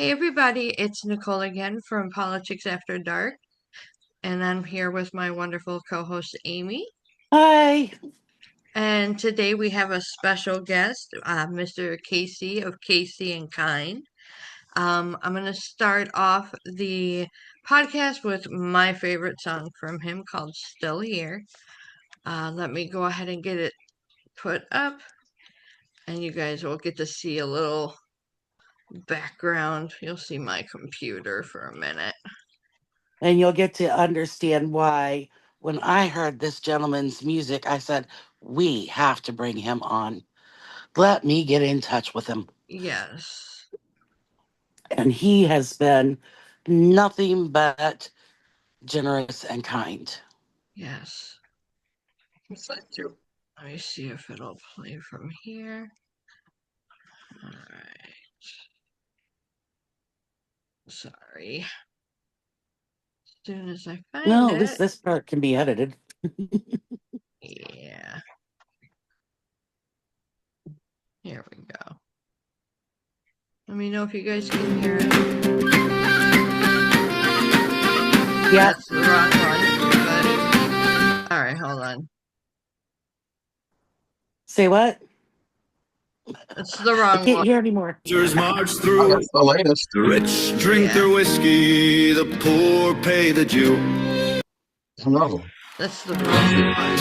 Hey everybody, it's Nicole again from Politics After Dark, and I'm here with my wonderful co-host Amy. Hi. And today we have a special guest, Mr. Casey of Casey and Kind. I'm going to start off the podcast with my favorite song from him called Still Here. Let me go ahead and get it put up, and you guys will get to see a little background. You'll see my computer for a minute. And you'll get to understand why when I heard this gentleman's music, I said, we have to bring him on. Let me get in touch with him. Yes. And he has been nothing but generous and kind. Yes. Let me see if it'll play from here. All right. Sorry. As soon as I find No, it. this part can be edited. Yeah. Here we go. Let me know if you guys can hear it. Yeah. That's the wrong one. But... All right, hold on. Say what? It's the I wrong can't one. hear anymore. March through. That's the latest. The rich drink their whiskey, the poor pay the Jew. No, That's the bullshit one.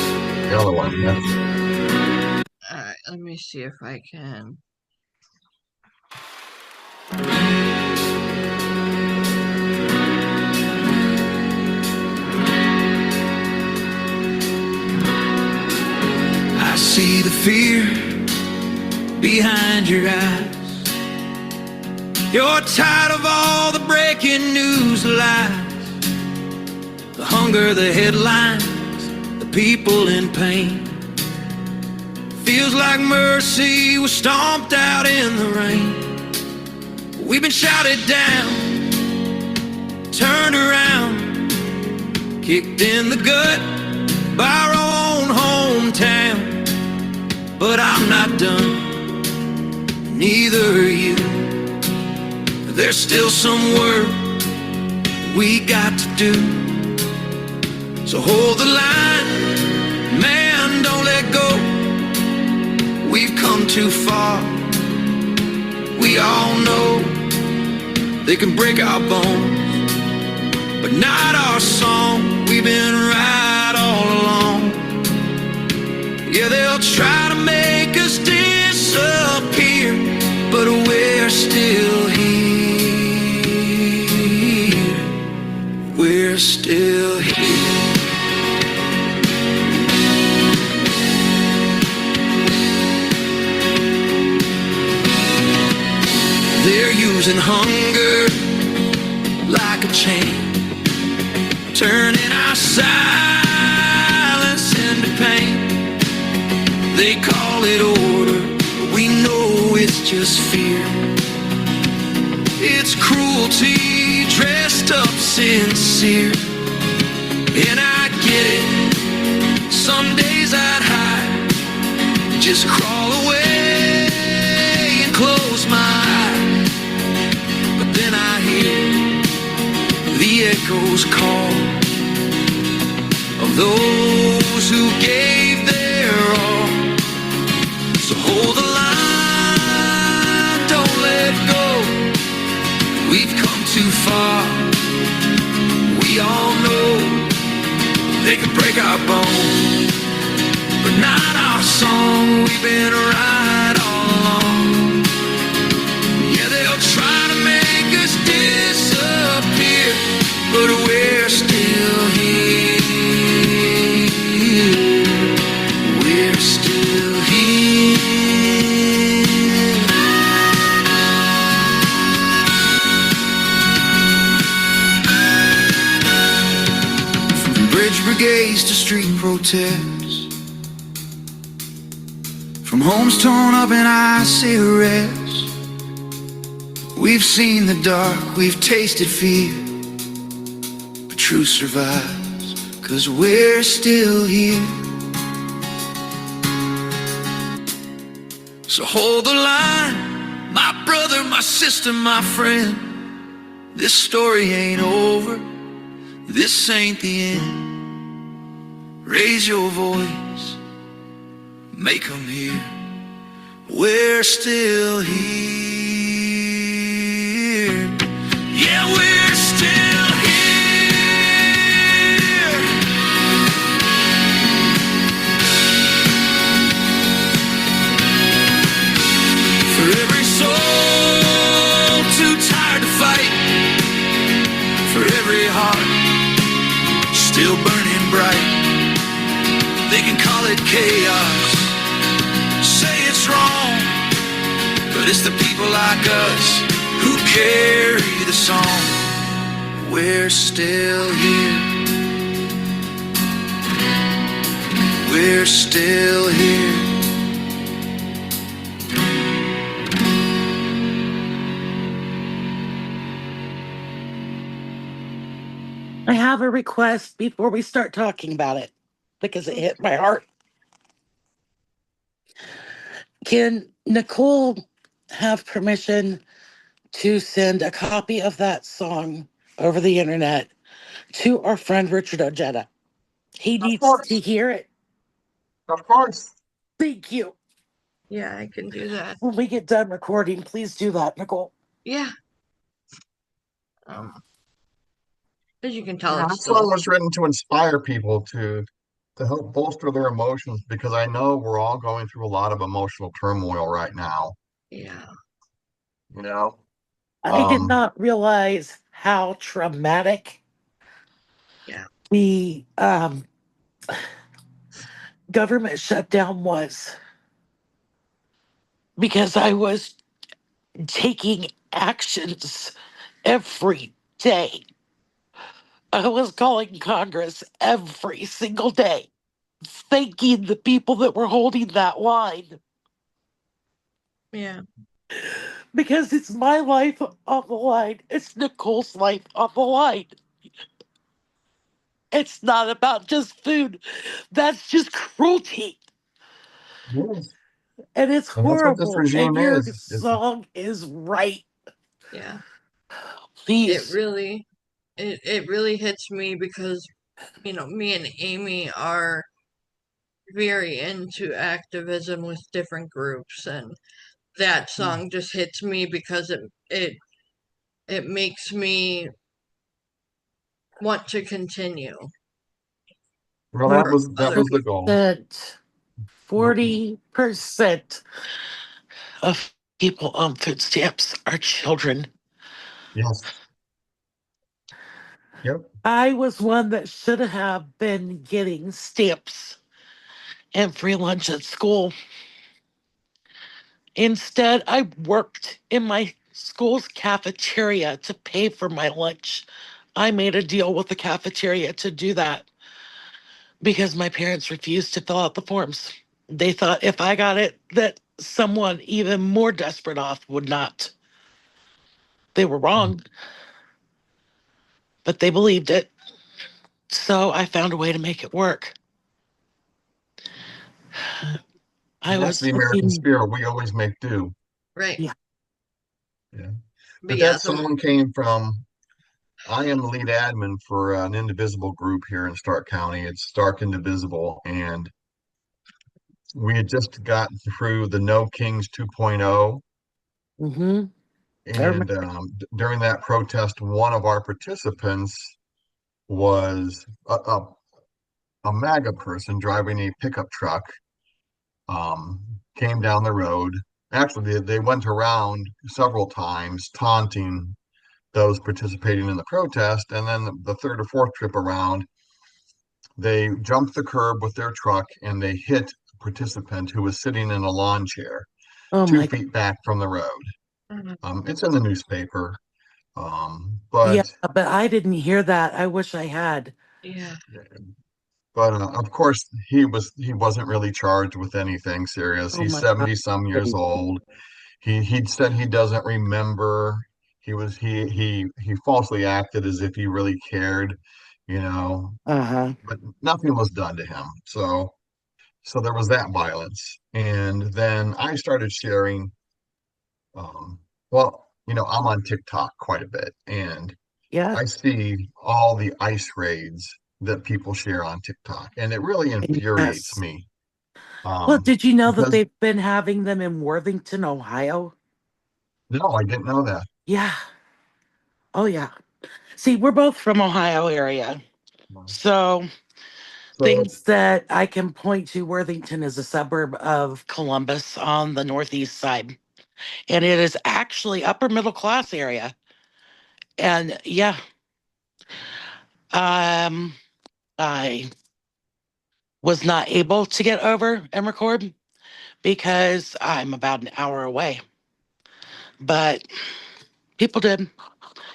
the other one, yeah. All right, let me see if I can. I see the fear behind your eyes. You're tired of all the breaking news lies, the hunger, the headlines, the people in pain. Feels like mercy was stomped out in the rain. We've been shouted down, turned around, kicked in the gut by our own hometown. But I'm not done, neither are you. There's still some work we got to do. So hold the line, man, don't let go. We've come too far, we all know. They can break our bones, but not our song. We've been right all along. Yeah, they'll try to make us disappear, but we're still here. We're still here. They're using hunger like a chain, turning our silence into pain. They call it order, but we know it's just fear. It's cruelty dressed up sincere. And I get it, some days I'd hide, just crawl away and close my eyes. But then I hear the echoes call of those who gave their all. So hold the line, don't let go. We've come too far, we all know. They can break our bones, but not our song. We've been right all along. Yeah, they'll try to make us disappear, but we're still here. We're still here. From bridge brigades to street protests, from homes torn up in icy arrests, we've seen the dark, we've tasted fear, but truth survives, 'cause we're still here. So hold the line, my brother, my sister, my friend. This story ain't over, this ain't the end. Raise your voice, make 'em hear. We're still here. Yeah, we're still here. For every soul too tired to fight, for every heart still burning bright. They can call it chaos, say it's wrong, but it's the people like us who carry the song. We're still here. We're still here. I have a request before we start talking about it because it hit my heart. Can Nicole have permission to send a copy of that song over the internet to our friend Richard Ojeda? He Of needs to course. hear it. Of course. Thank you. Yeah, I can do that. When we get done recording, please do that, Nicole. Yeah. As you can tell, Yeah, it's that song still, was written to inspire people to help bolster their emotions because I know we're all going through a lot of emotional turmoil right now. yeah, You know, I did um, not realize how traumatic yeah, the government shutdown was because I was taking actions every day. I was calling Congress every single day, thanking the people that were holding that line yeah, because it's my life on the line. It's Nicole's life on the line. It's not about just food. That's just cruelty. yes. And it's And that's what this horrible. And regime your is song is right. yeah. It Please. really, it really hits me because, me and Amy are very into activism with different groups, and that song just hits me because it makes me want to continue well, for that other was the people. goal. 40% of people on food stamps are children. Yes. Yep. I was one that should have been getting stamps and free lunch at school. Instead, I worked in my school's cafeteria to pay for my lunch. I made a deal with the cafeteria to do that because my parents refused to fill out the forms. They thought if I got it, that someone even more desperate off would not. They were wrong, but they believed it. So I found a way to make it work. I And that's was the American looking, spirit. We always make do. Right. yeah. Yeah. But But yeah, that song came from, I am the lead admin for an indivisible group here in Stark County. It's Stark Indivisible. And we had just gotten through the No Kings 2.0. Mm-hmm. I remember. And during that protest, one of our participants was a MAGA person driving a pickup truck, came down the road. Actually, they went around several times taunting those participating in the protest. And then the third or fourth trip around, they jumped the curb with their truck and they hit a participant who was sitting in a lawn chair Oh two my God. feet back from the road. mhm, It's in the newspaper. Yeah, But but I didn't hear that. I wish I had. yeah, of course he wasn't really charged with anything serious. Oh He's my God. 70 some years Thank you. old. He said he doesn't remember. He falsely acted as if he really cared, you know, Uh-huh. but nothing was done to him. So there was that violence. And then I started sharing, um, well, I'm on TikTok quite a bit, and Yeah. I see all the ice raids that people share on TikTok, and it really infuriates Yes. me. Well, did you know that Because they've been having them in Worthington, Ohio? no, I didn't know that. Yeah. Oh, yeah. See, we're both from Ohio area. So So, things that I can point to, Worthington is a suburb of Columbus on the northeast side. And it is actually upper middle class area. And yeah, um, I was not able to get over and record because I'm about an hour away. But people did.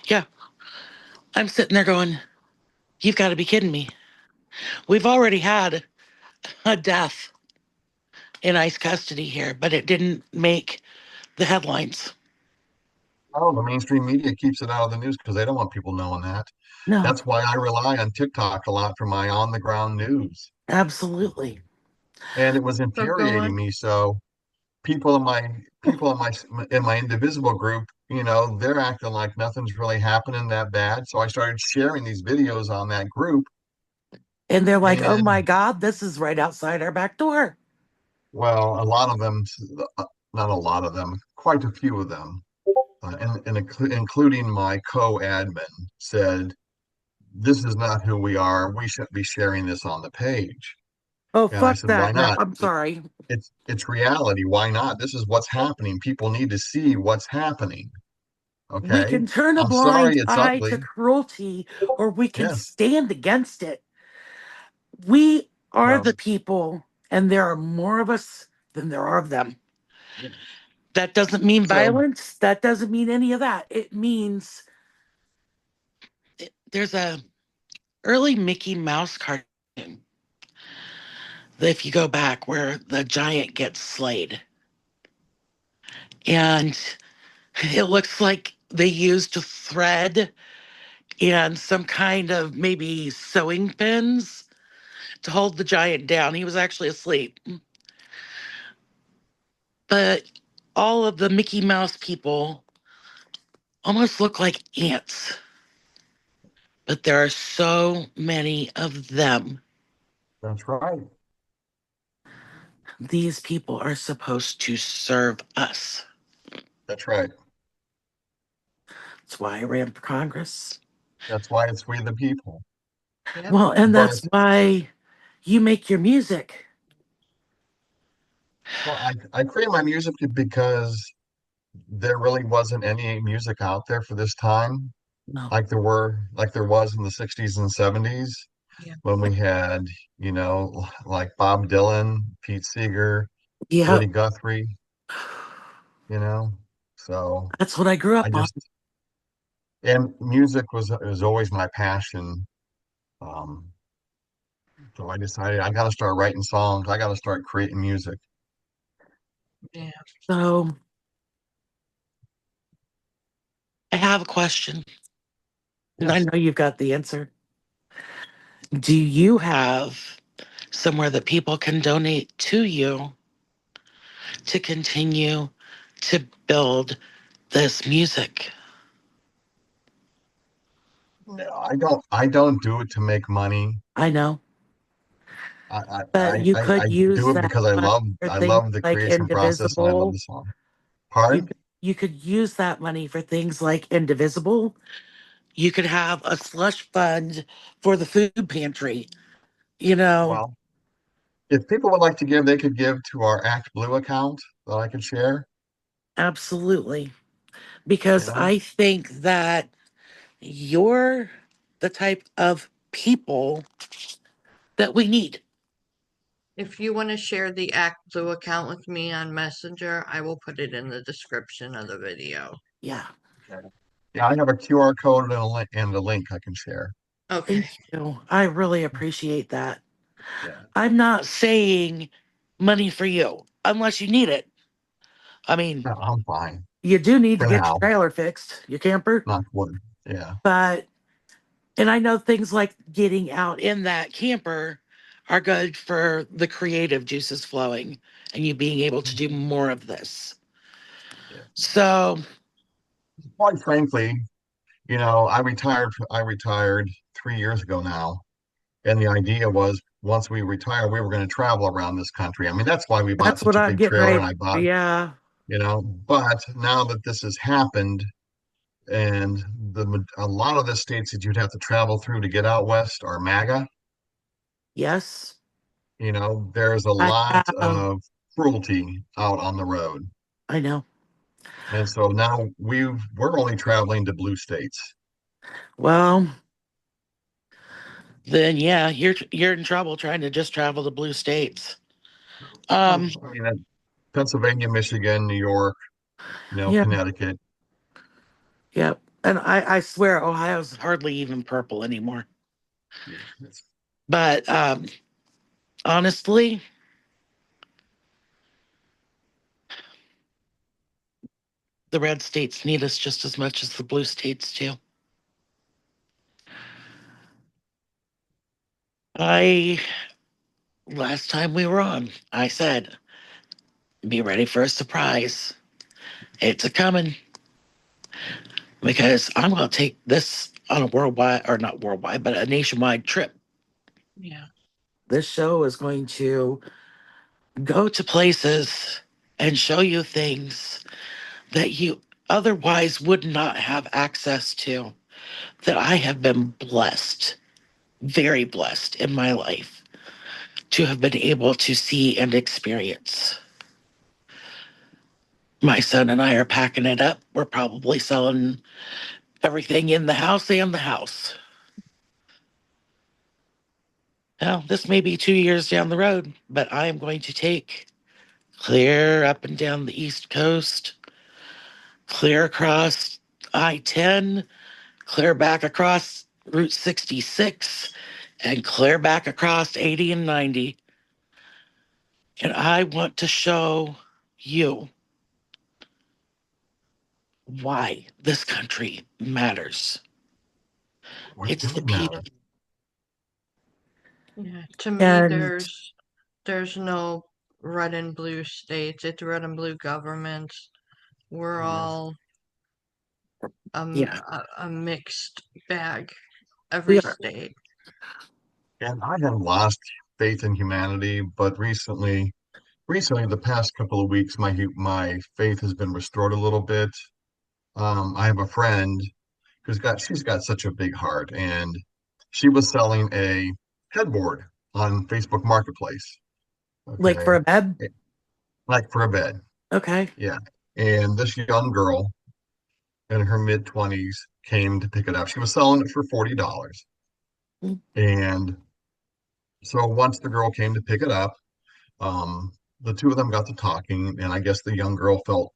Yeah. I'm sitting there going, you've got to be kidding me. We've already had a death in ICE custody here, but it didn't make the headlines. oh, the mainstream media keeps it out of the news because they don't want people knowing that. No, That's why I rely on TikTok a lot for my on the ground news. absolutely. And it was So infuriating going. me. So people in my in my indivisible group, they're acting like nothing's really happening that bad. So I started sharing these videos on that group, And they're like, oh my and God, this is right outside our back door. well, a lot of them, not a lot of them, quite a few of them, including my co-admin, said, "This is not who we are. We shouldn't be sharing this on the page." Oh, And I fuck said, "Why that. No, not? I'm sorry. It's reality. Why not? This is what's happening. People need to see what's happening. We Okay. can turn a I'm sorry blind it's eye to ugly. cruelty or we can Yes. stand against it. We are So the people, and there are more of us than there are of them. yes. That doesn't mean So violence. That doesn't mean any of that. It means there's a early Mickey Mouse cartoon, if you go back, where the giant gets slayed. And it looks like they used thread and some kind of maybe sewing pins to hold the giant down. He was actually asleep. But all of the Mickey Mouse people almost look like ants. But there are so many of them. that's right. These people are supposed to serve us. That's right. That's why I ran for Congress. That's why it's we the people. Yep. Well, and that's But why you make your music. well, I created my music because there really wasn't any music out there for this time, No. like there was in the 60s and 70s Yeah. when we had, like Bob Dylan, Pete Seeger, Yeah, Woody Guthrie, you know. So that's what I grew I up on. just and music was always my passion. Um, so I decided I got to start writing songs. I got to start creating music. Yeah. So I have a question, and I Yes. know you've got the answer. Do you have somewhere that people can donate to you to continue to build this music? No, I don't do it to make money. I know, I I but I, you I could I use do it that because I money love for I things love the like creation process and I love the Indivisible. song. You Pardon? could, you could use that money for things like Indivisible. You could have a slush fund for the food pantry. You know, Well, if people would like to give, they could give to our Act Blue account that I could share. absolutely. You Because know, I think that you're the type of people that we need. If you want to share the Act Blue account with me on Messenger, I will put it in the description of the video. Yeah. okay. Yeah, I have a QR code and a link I can share. Okay. Thank you. I really appreciate that. Yeah, I'm not saying money for you unless you need it. I mean, no, I'm fine you do need to for get your now. trailer fixed, your camper, Not wood. Yeah, but, and I know things like getting out in that camper are good for the creative juices flowing and you being able to do more of this. yeah. So quite frankly, I retired 3 years ago now, and the idea was once we retire, we were going to travel around this country. I mean, that's why we bought That's what such a I'm big getting trailer, ready. and I bought, Yeah. but now that this has happened, and a lot of the states that you'd have to travel through to get out west are MAGA. Yes. There's a I lot have. of cruelty out on the road. I know. And so now we're only traveling to blue states. Well, then yeah, you're in trouble trying to just travel to blue states. Um, I mean, Pennsylvania, Michigan, New York, yeah, Connecticut. yeah. And I swear Ohio's hardly even purple anymore. Yeah, it's- But honestly, the red states need us just as much as the blue states do. I Last time we were on, I said, be ready for a surprise. It's a coming because I'm going to take this on a worldwide, or not worldwide, but a nationwide trip. Yeah. This show is going to go to places and show you things that you otherwise would not have access to, that I have been blessed, very blessed in my life to have been able to see and experience. My son and I are packing it up. We're probably selling everything in the house and the house. Now, this may be 2 years down the road, but I am going to take clear up and down the East Coast, clear across I 10, clear back across Route 66, and clear back across 80 and 90. And I want to show you why this country matters. What It's the does people. matter? Yeah. To me, And there's no red and blue states. It's red and blue governments. We're Yes. all yeah, a mixed bag. Every we are. state. And I have lost faith in humanity, but recently, the past couple of weeks, my faith has been restored a little bit. I have a friend she's got such a big heart, and she was selling a headboard on Facebook Marketplace. Like for Okay, a bed? Eh, like for a bed. Okay. Yeah. And this young girl in her mid 20s came to pick it up. She was selling it for $40. Mm, And so once the girl came to pick it up, um, the two of them got to talking, and I guess the young girl felt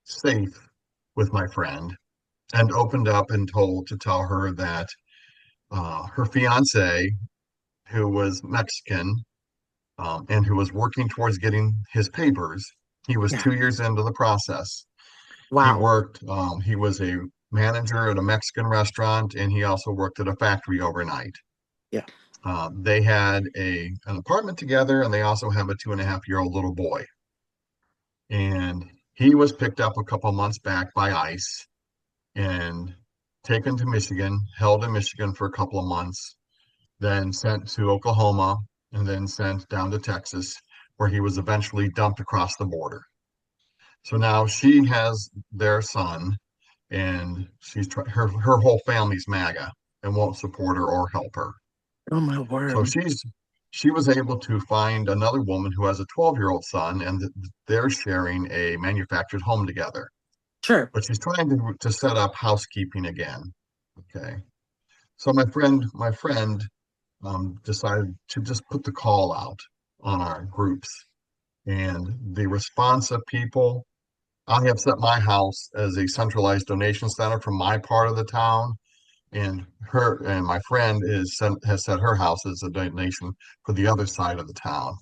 safe with my friend and opened up and tell her that her fiance, who was Mexican, and who was working towards getting his papers, he was yeah. 2 years into the process. Wow. He was a manager at a Mexican restaurant, and he also worked at a factory overnight. Yeah. They had an apartment together, and they also have a 2.5-year-old little boy. And he was picked up a couple months back by ICE and taken to Michigan, held in Michigan for a couple of months, then sent to Oklahoma, and then sent down to Texas, where he was eventually dumped across the border. So now she has their son, and her whole family's MAGA and won't support her or help her. Oh my So word. she was able to find another woman who has a 12-year-old son, and they're sharing a manufactured home together. Sure. But she's trying to set up housekeeping again. Okay. So my friend decided to just put the call out on our groups, and the response of people. I have set my house as a centralized donation center for my part of the town, and my friend has set her house as a donation for the other side of the town.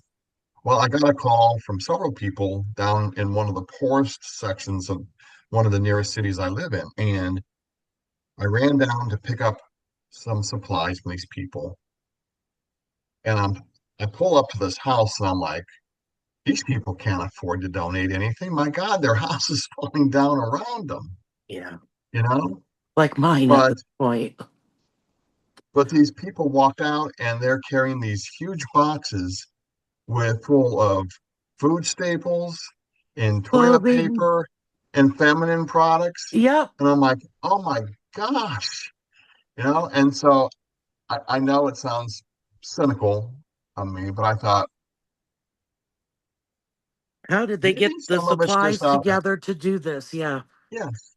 Well, I got a call from several people down in one of the poorest sections of one of the nearest cities I live in, and I ran down to pick up some supplies from these people, and I pull up to this house, and I'm like, these people can't afford to donate anything. My God, their house is falling down around them. Yeah. you know? Like mine at But this point. these people walked out and they're carrying these huge boxes with full of food staples and toilet Clothing. paper and feminine products. Yep. And I'm like, oh my gosh, And so I know it sounds cynical of me, but I thought How did they maybe get the some of it's just supplies out. together to do this? Yeah. Yes.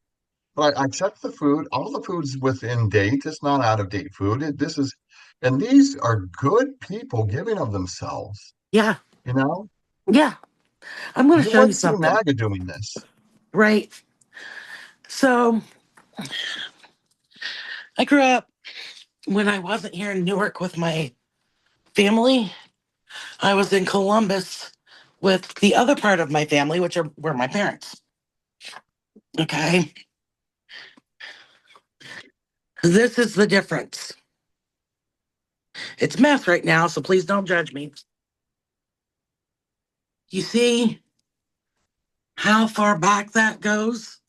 But I checked the food. All the food's within date. It's not out of date food. And these are good people giving of themselves, Yeah. you know? Yeah. I'm going to You show you wouldn't see something. MAGA doing this. Right. So I grew up when I wasn't here in Newark with my family. I was in Columbus with the other part of my family, which were my parents. Okay. This is the difference. It's mess right now, so please don't judge me. You see how far back that goes?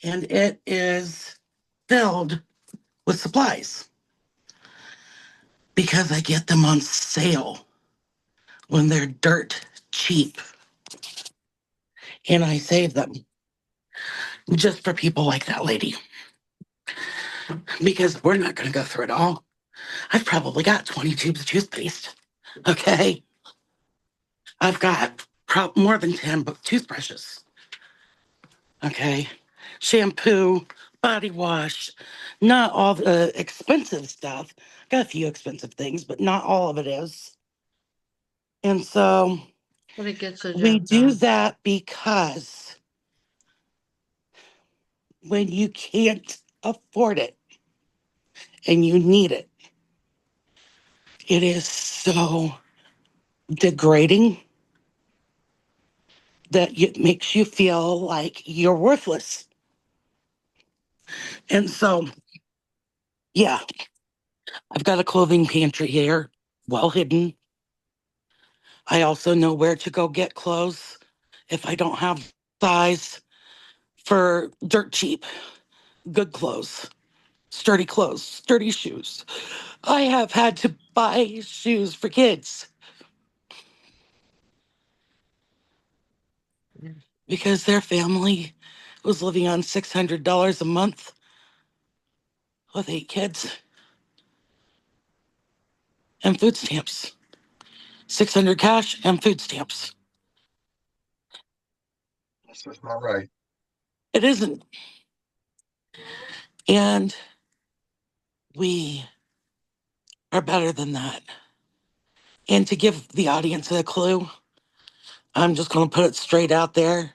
And it is filled with supplies because I get them on sale when they're dirt cheap. And I save them just for people like that lady because we're not going to go through it all. I've probably got 20 tubes of toothpaste. Okay. I've got more than 10 toothbrushes. Okay. Shampoo, body wash, not all the expensive stuff. Got a few expensive things, but not all of it is. And so But it gets the we job do done. that because when you can't afford it and you need it, it is so degrading that it makes you feel like you're worthless. And so, yeah, I've got a clothing pantry here, well hidden. I also know where to go get clothes if I don't have size for dirt cheap, good clothes, sturdy shoes. I have had to buy shoes for kids because their family was living on $600 a month with 8 kids and food stamps. 600 cash and food stamps. That's just not right. It isn't. And we are better than that. And to give the audience a clue, I'm just going to put it straight out there.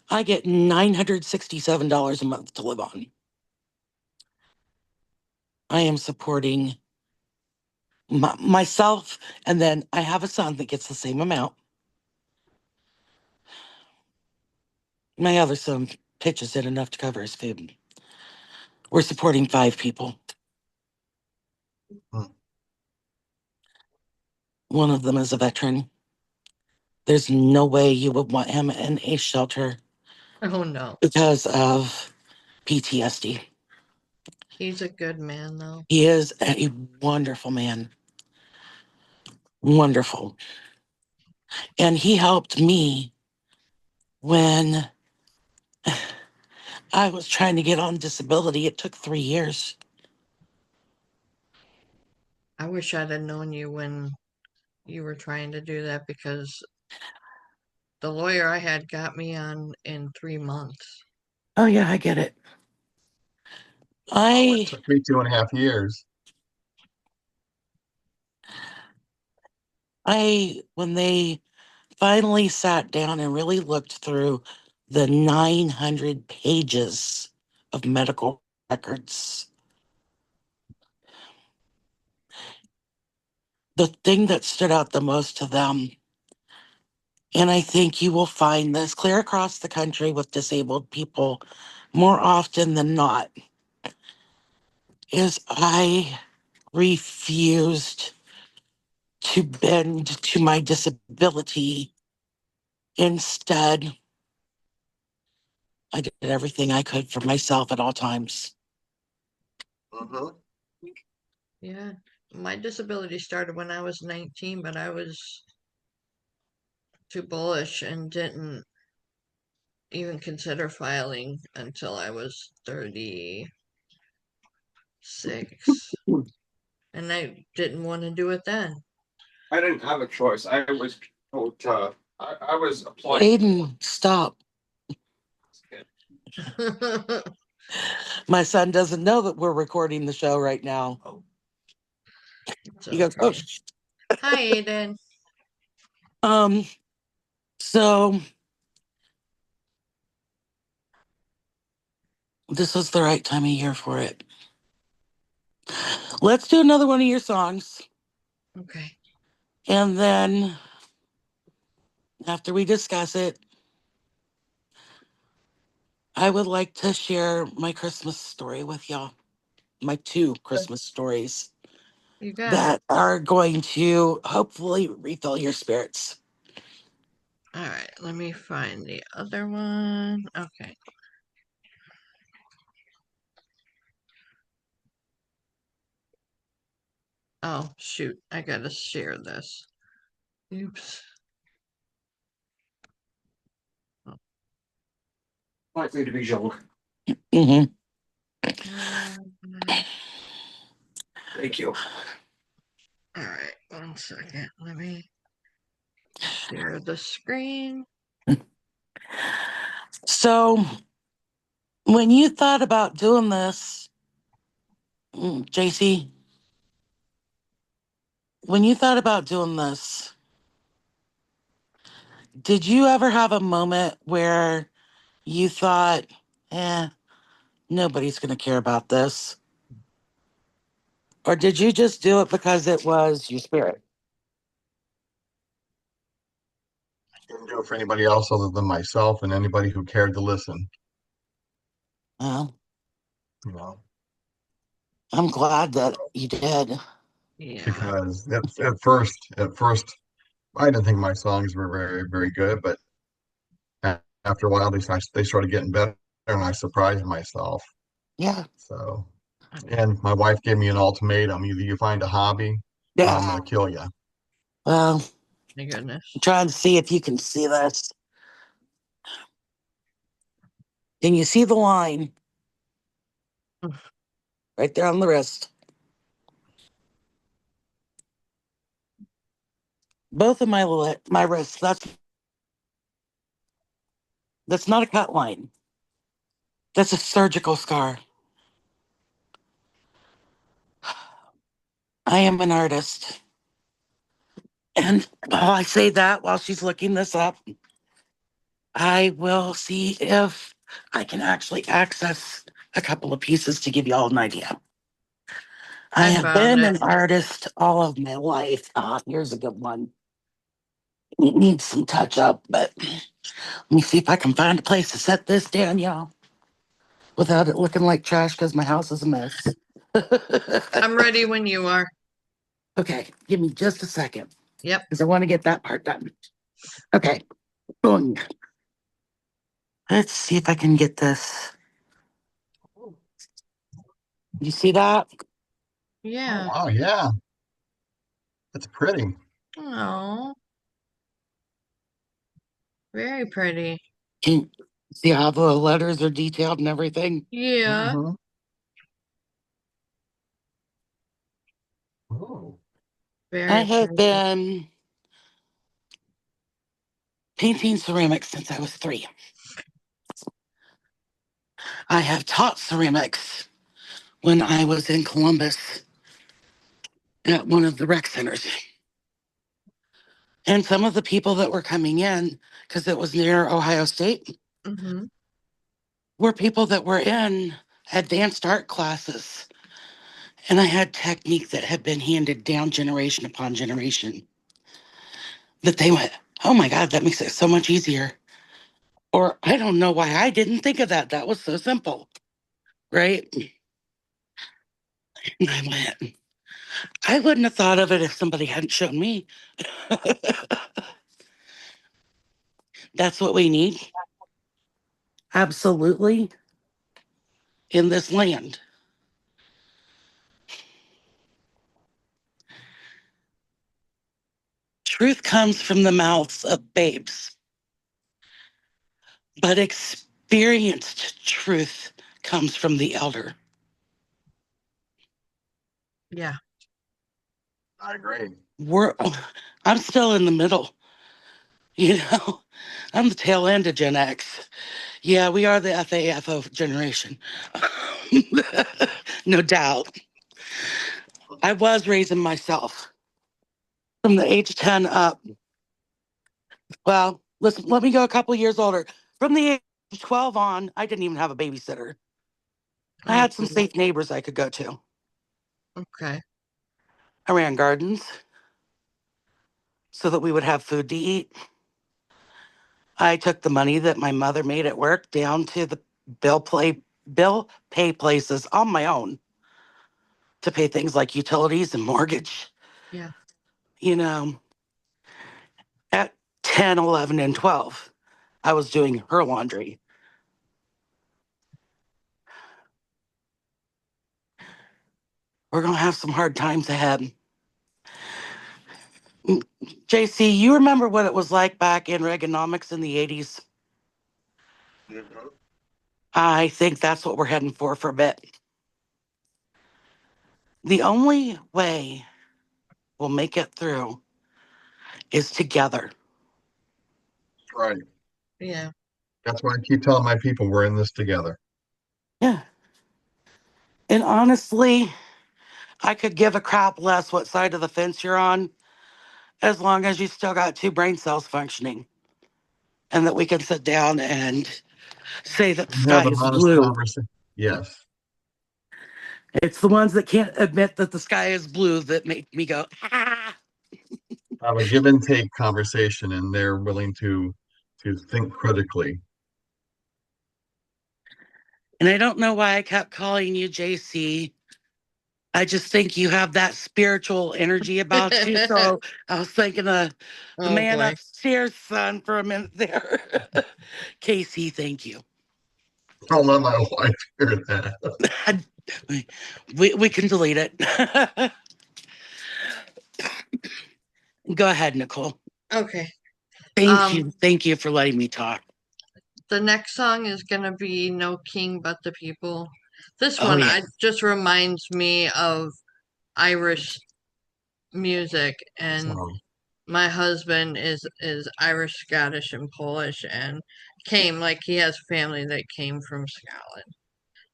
I get $967 a month to live on. I am supporting myself, and then I have a son that gets the same amount. My other son pitches in enough to cover his food. We're supporting 5 people. Hmm. One of them is a veteran. There's no way you would want him in a shelter Oh no. because of PTSD. He's a good man though. He is a wonderful man. Wonderful. And he helped me when I was trying to get on disability. It took 3 years. I wish I'd have known you when you were trying to do that because the lawyer I had got me on in 3 months. Oh, yeah, I get it. Oh, it I, took me 2.5 years. when they finally sat down and really looked through the 900 pages of medical records, the thing that stood out the most to them, and I think you will find this clear across the country with disabled people more often than not, is I refused to bend to my disability. Instead, I did everything I could for myself at all times. Mhm. Yeah. My disability started when I was 19, but I was too bullish and didn't even consider filing until I was 36. And I didn't want to do it then. I didn't have a choice. I was told I was applied. Aiden, stop. My son doesn't know that we're recording the show right now. It's He goes, oh, okay. Hi, Aiden. um, so this was the right time of year for it. Let's do another one of your songs. Okay. And then after we discuss it, I would like to share my Christmas story with y'all. My 2 Christmas stories You got it. that are going to hopefully refill your spirits. All right. Let me find the other one. Okay. Oh, shoot. I gotta share this. Oops. Oh, Likely to be young. Mm-hmm. Thank you. all right. 1 second. Let me share the screen. So when you thought about doing this, JC, when you thought about doing this, did you ever have a moment where you thought, eh, nobody's going to care about this? Or did you just do it because it was your spirit? Didn't do it for anybody else other than myself and anybody who cared to listen. Well, You know, I'm glad that you did. Yeah. because at first, I didn't think my songs were very, very good, but after a while, they started getting better, and I surprised myself. Yeah. So, Okay. and my wife gave me an ultimatum: either you find a hobby, or I'm Yeah. going to kill you. Well, My goodness. I'm trying to see if you can see this. Can you see the line right there on the wrist? Both of my wrists. That's not a cut line. That's a surgical scar. I am an artist. And while I say that, while she's looking this up, I will see if I can actually access a couple of pieces to give you all an idea. I I have found been it. an artist all of my life. Ah, here's a good one. It needs some touch up, but let me see if I can find a place to set this down, y'all, without it looking like trash because my house is a mess. I'm ready when you are. Okay, give me just a second Yep. because I want to get that part done. Okay, boom. Let's see if I can get this. You see that? Oh Yeah. wow, yeah, that's pretty. Oh, very pretty. Can see how the letters are detailed and everything? Yeah. Hmm. Oh, I Very have pretty. been painting ceramics since I was 3. I have taught ceramics when I was in Columbus at one of the rec centers. And some of the people that were coming in, because it was near Ohio State, Mm-hmm. were people that were in advanced art classes. And I had technique that had been handed down generation upon generation that they went, oh my God, that makes it so much easier. Or I don't know why I didn't think of that. That was so simple, right? And I went, I wouldn't have thought of it if somebody hadn't shown me. That's what we need. Absolutely. In this land. Truth comes from the mouths of babes, but experienced truth comes from the elder. Yeah. I agree. I'm still in the middle. I'm the tail end of Gen X. Yeah, we are the FAFO generation. No doubt. I was raising myself from the age of 10 up. Well, listen, let me go a couple years older. From the age of 12 on, I didn't even have a babysitter. I Oh, had some safe neighbors I could go to. okay. I ran gardens so that we would have food to eat. I took the money that my mother made at work down to the bill pay places on my own to pay things like utilities and mortgage. Yeah. At 10, 11, and 12, I was doing her laundry. We're going to have some hard times ahead. JC, you remember what it was like back in Reaganomics in the 80s? Mhm. I think that's what we're heading for a bit. The only way we'll make it through is together. Right. Yeah. That's why I keep telling my people we're in this together. Yeah. And honestly, I could give a crap less what side of the fence you're on, as long as you still got two brain cells functioning and that we can sit down and say that the Have sky an is honest blue. conversation. Yes. It's the ones that can't admit that the sky is blue that make me go, ah. Have a give and take conversation, and they're willing to think critically. And I don't know why I kept calling you JC. I just think you have that spiritual energy about you. So I was thinking of the Oh man boy. upstairs, son, for a minute there. Casey, thank you. Don't let my wife hear that. we can delete it. Go ahead, Nicole. Okay. Thank you. Thank you for letting me talk. The next song is gonna be No King But the People. This Oh, one yeah. I just reminds me of Irish music, and So, my husband is Irish, Scottish, and Polish, and he has family that came from Scotland.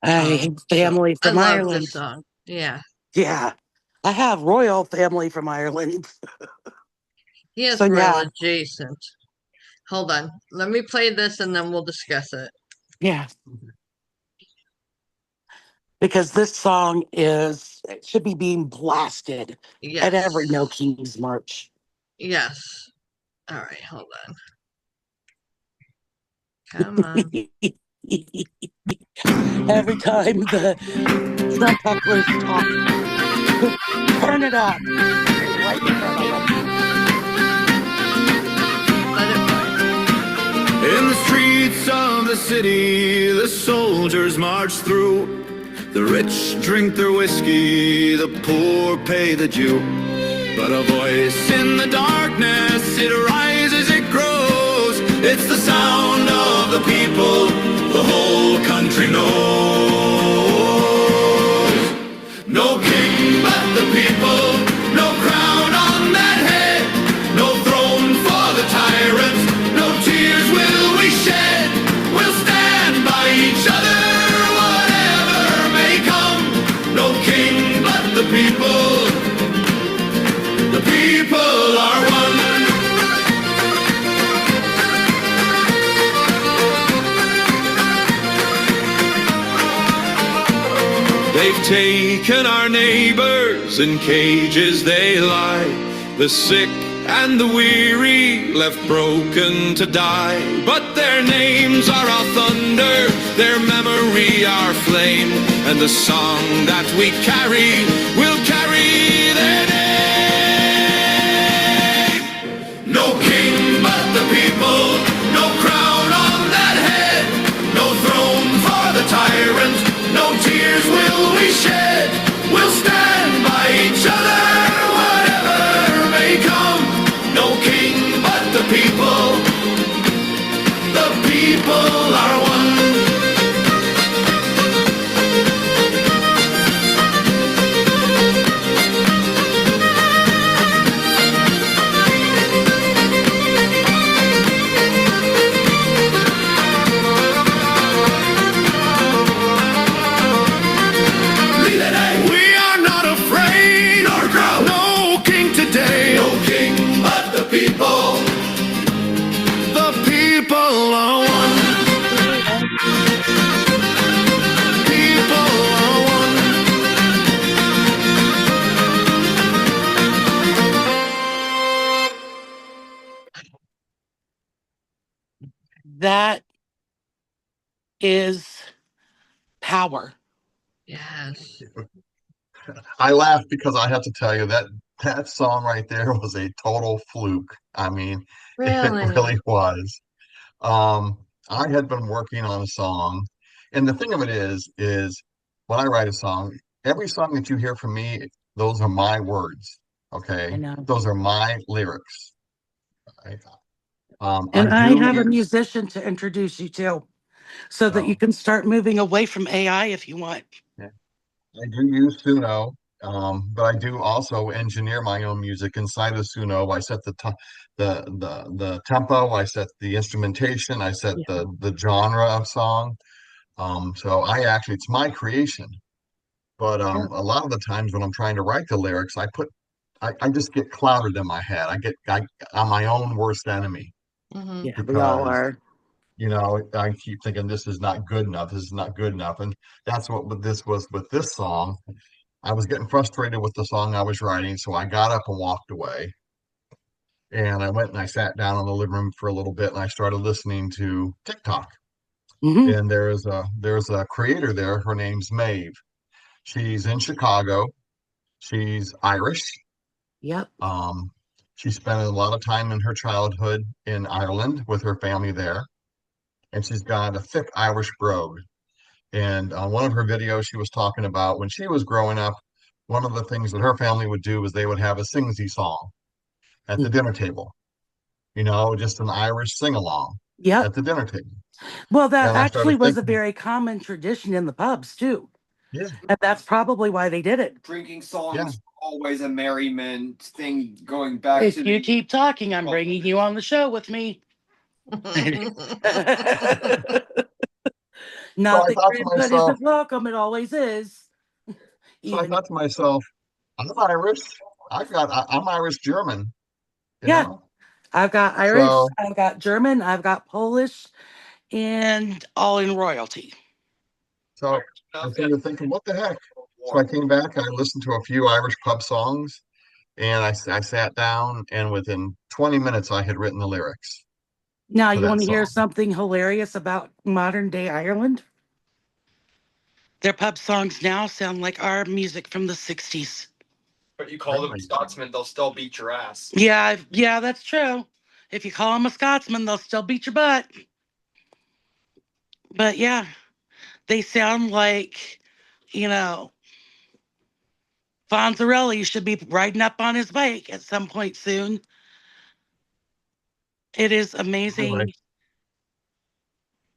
I have So family I from love this Ireland. song. Yeah, Yeah. I have royal family from Ireland. he So, is royal yeah. adjacent. Hold on, let me play this and then we'll discuss it. Yeah. Because this song it should be being blasted at every No Yes, King's March. yes. All right, hold on. Come on. Every time the Trump hecklers talk, turn it up right in front of them. Let it play. In the streets of the city, the soldiers march through. The rich drink their whiskey, the poor pay the due. But a voice in the darkness, it rises, it grows. It's the sound of the people, the whole country knows. No king but the people, no crown on that head, no throne for the tyrants, no tears will we shed. We'll stand by each other, whatever may come. No king but the people are one. They've taken our neighbors, in cages they lie. The sick and the weary, left broken to die. But their names are our thunder, their memory our flame, and the song that we carry will carry their name. No king but the people, no crown on that head, no people are one. We are not afraid, nor grow. No king today, no king but the people. The people are one. People are one. That is power. Yes. I laugh because I have to tell you that that song right there was a total fluke. I mean, it Really? really was. Um, I had been working on a song, and the thing of it is when I write a song, every song that you hear from me, those are my words. I Okay, know. those are my lyrics. I, I And I do have a use, musician to introduce you to so that you oh, can start moving away from AI if you want. yeah, I do use Suno, but I do also engineer my own music inside of Suno. I set the tempo, I set the instrumentation, I set Yeah. the genre of song. So I actually, it's my creation. But Yeah. a lot of the times when I'm trying to write the lyrics, I just get clouded in my head. I'm my own worst enemy Mm-hmm. Yeah, we all because are. I keep thinking this is not good enough. This is not good enough, and that's what this was with this song. I was getting frustrated with the song I was writing, so I got up and walked away. And I went and I sat down in the living room for a little bit, and I started listening to TikTok. Hmm. And there's a creator there. Her name's Maeve. She's in Chicago. She's Irish. Yep. Um, she spent a lot of time in her childhood in Ireland with her family there, and she's got a thick Irish brogue. And on one of her videos, she was talking about when she was growing up, one of the things that her family would do is they would have a sing-sy song at the Mhm. dinner table, just an Irish sing-along Yep. at the dinner table. Well, that And I actually started was a thinking, very common tradition in the pubs too. yeah, And that's probably why they did it. Drinking yeah. songs always a merriment thing going back to If you the keep talking, I'm bringing you on the show with me. So Not I that thought your to input myself, isn't welcome, it always is. so I Even if, thought to myself, I'm Irish. I'm Irish German, you yeah, know? I've got Irish, So I've got German, I've got Polish, and all in royalty. So I started thinking, what the heck? So I came back and I listened to a few Irish pub songs, and I sat down, and within 20 minutes, I had written the lyrics Now, to you that want to hear song. something hilarious about modern day Ireland? Their pub songs now sound like our music from the 60s. but you call them Really? Scotsmen, they'll still beat your ass. Yeah, yeah, that's true. If you call them a Scotsman, they'll still beat your butt. But yeah, they sound like, you know, Fonzarelli should be riding up on his bike at some point soon. It is I like amazing.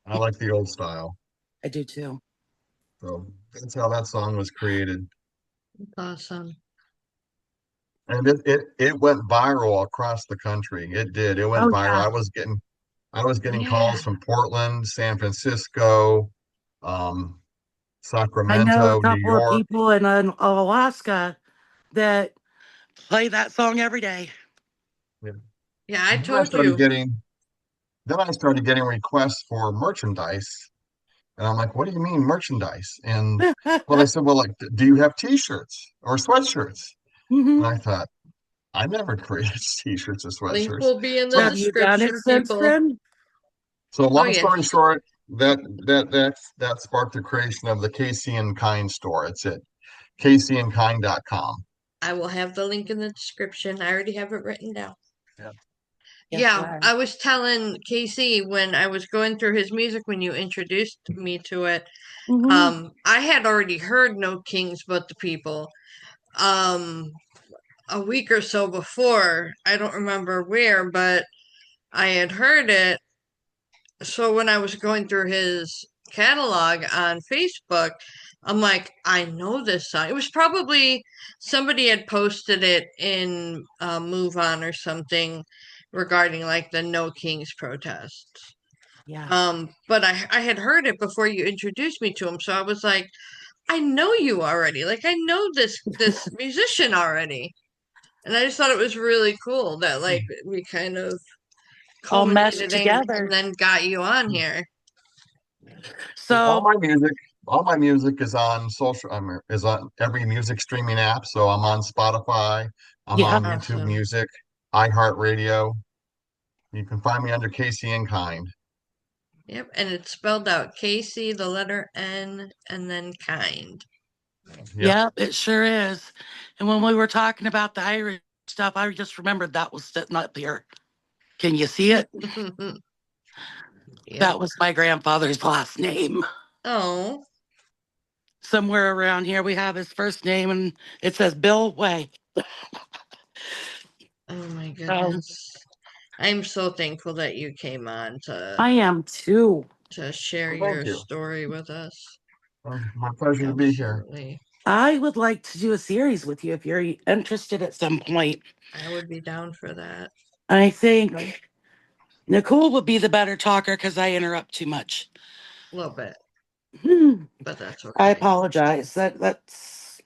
I like the old style. I do too. So that's how that song was created. Awesome. And it went viral across the country. It did. It went Oh viral. yeah. I was getting Yeah. calls from Portland, San Francisco, um, I know a Sacramento, New couple of York. people in Alaska that play that song every day. Yeah. Yeah, I And then I told started you. getting then I started getting requests for merchandise. And I'm like, what do you mean merchandise? And well, they said, well, like, do you have t-shirts or sweatshirts? Hmm. And I thought, I never created t-shirts or Link sweatshirts. will be in the So Have you done it description, since people. then? Oh, long story yes. short, that sparked the creation of the Casey and Kind store. It's at caseyandkind.com. I will have the link in the description. I already have it written down. Yeah. Yes, Yeah, right. I was telling Casey when I was going through his music when you introduced me to it. Hmm. I had already heard No Kings But the People. Um, a week or so before. I don't remember where, but I had heard it so when I was going through his catalog on Facebook, I'm like, I know this song. It was probably somebody had posted it in Move On or something regarding like the No Kings protests. Yeah. But I had heard it before you introduced me to him, so I was like, I know you already. Like I know this musician already. And I just thought it was really cool that like we kind of All meshed culminated and together. then got you on here. All So, my music, all my music is on social, is on every music streaming app. So I'm on Spotify, I'm yeah. on YouTube Awesome. Music, iHeartRadio. You can find me under Casey and Kind. Yep, and it's spelled out Casey, the letter N, and then kind. Yep. Yep, it sure is. And when we were talking about the Irish stuff, I just remembered that was sitting up here. Can you see it? Yep. That was my grandfather's last name. Oh, Somewhere around here, we have his first name, and it says Bill Way. oh my So goodness. I'm so thankful that you came on I am too. to share Well, thank your you. story with us. My pleasure to be here. Absolutely. I would like to do a series with you if you're interested at some point. I would be down for that. I think Nicole would be the better talker because I interrupt too much. A little bit, Hmm. but that's I okay. apologize. That's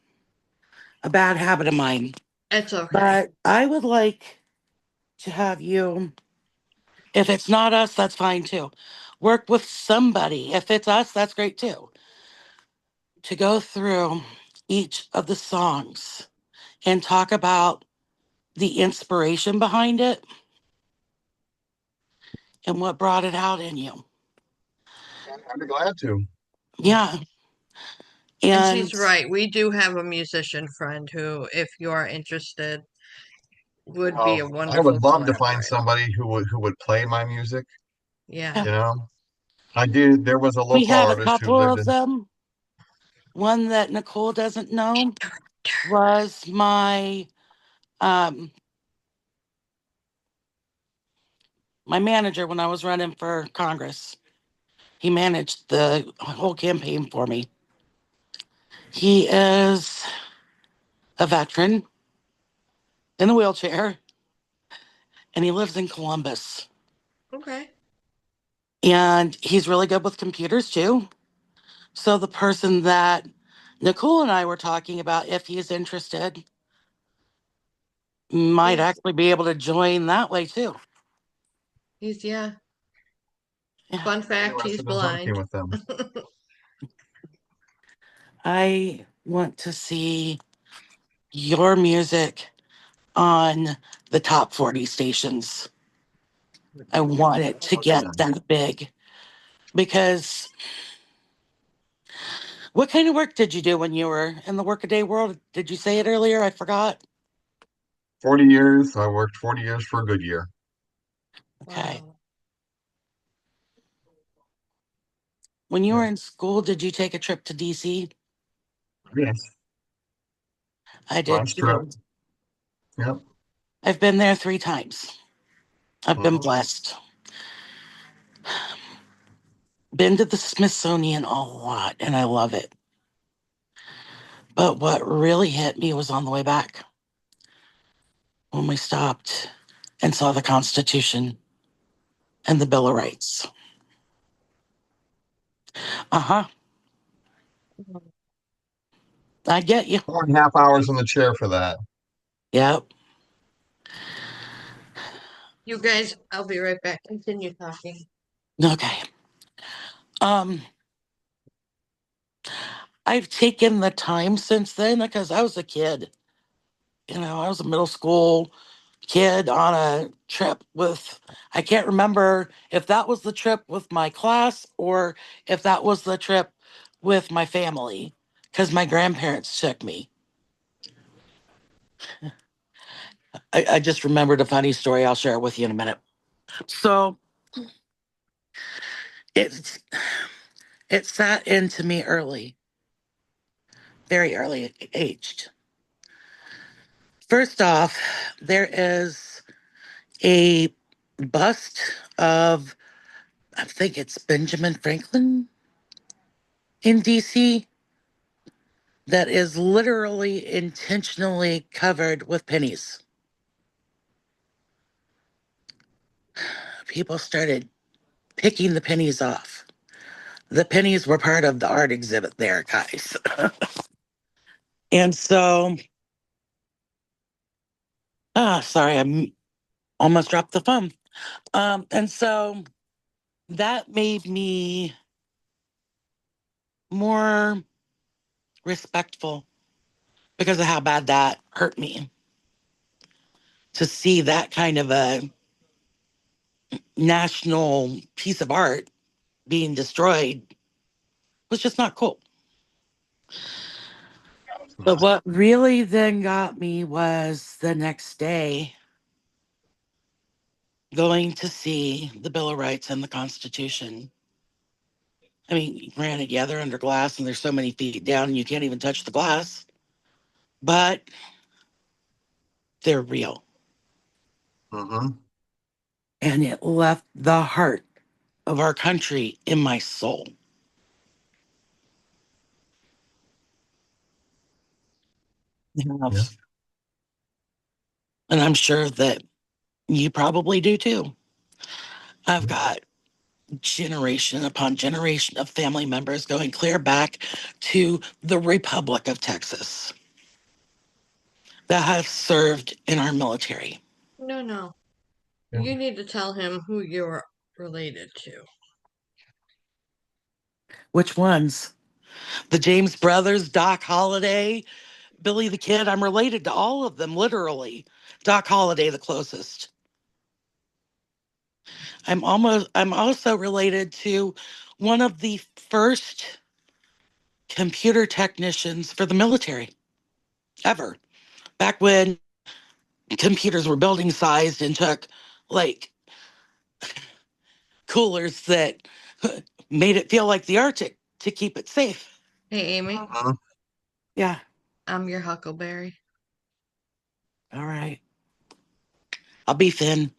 a bad habit of mine. It's okay. But I would like to have you, if it's not us, that's fine too. Work with somebody. If it's us, that's great too. To go through each of the songs and talk about the inspiration behind it and what brought it out in you. I'd be glad to. Yeah. And And she's right. We do have a musician friend who, if you are interested, would be a I wonderful would love to find collaborator. somebody who would play my music. Yeah. yeah, You know, I did. There was a we local have a artist who couple lived of in them. One that Nicole doesn't know was um my manager when I was running for Congress. He managed the whole campaign for me. He is a veteran in a wheelchair and he lives in Columbus. Okay. And he's really good with computers too. So the person that Nicole and I were talking about, if he's interested, might Yeah. actually be able to join that way too. Yeah. Yeah. Fun fact, he's interested in talking blind. with them. I want to see your music on the top 40 stations. I want it to Oh, yeah. get that big because what kind of work did you do when you were in the workaday world? Did you say it earlier? I forgot. 40 years. I worked 40 years for Goodyear. Okay. Wow. When you were Yeah. in school, did you take a trip to DC? Yes. I did Nice trip. too. Yep. I've been there 3 times. I've been Mhm. blessed. Been to the Smithsonian a lot and I love it. But what really hit me was on the way back when we stopped and saw the Constitution and the Bill of Rights. Uh huh. I get you. 4.5 hours in the chair for that. Yep. You guys, I'll be right back. Continue talking. Okay. Um, I've taken the time since then because I was a kid. I was a middle school kid on a trip with, I can't remember if that was the trip with my class or if that was the trip with my family because my grandparents took me. I just remembered a funny story. I'll share it with you in a minute. So it's it sat into me early, very early aged. First off, there is a bust of I think it's Benjamin Franklin in DC, that is literally intentionally covered with pennies. People started picking the pennies off. The pennies were part of the art exhibit there, guys. And so, sorry, I almost dropped the phone. And so that made me more respectful because of how bad that hurt me. To see that kind of a national piece of art being destroyed was just not cool. But what really then got me was the next day going to see the Bill of Rights and the Constitution. I mean, granted, yeah, they're under glass and they're so many feet down and you can't even touch the glass, but they're real. Mm-hmm. And it left the heart of our country in my soul. Yeah. Yes. And I'm sure that you probably do too. I've got generation upon generation of family members going clear back to the Republic of Texas that have served in our military. No, no. Yeah. You need to tell him who you're related to. Which ones? The James brothers, Doc Holliday, Billy the Kid. I'm related to all of them, literally. Doc Holliday, the closest. I'm also related to one of the first computer technicians for the military ever. Back when computers were building sized and took like coolers that made it feel like the Arctic to keep it safe. Hey, Amy, Mhm. Yeah. I'm your Huckleberry. All right. I'll be thin.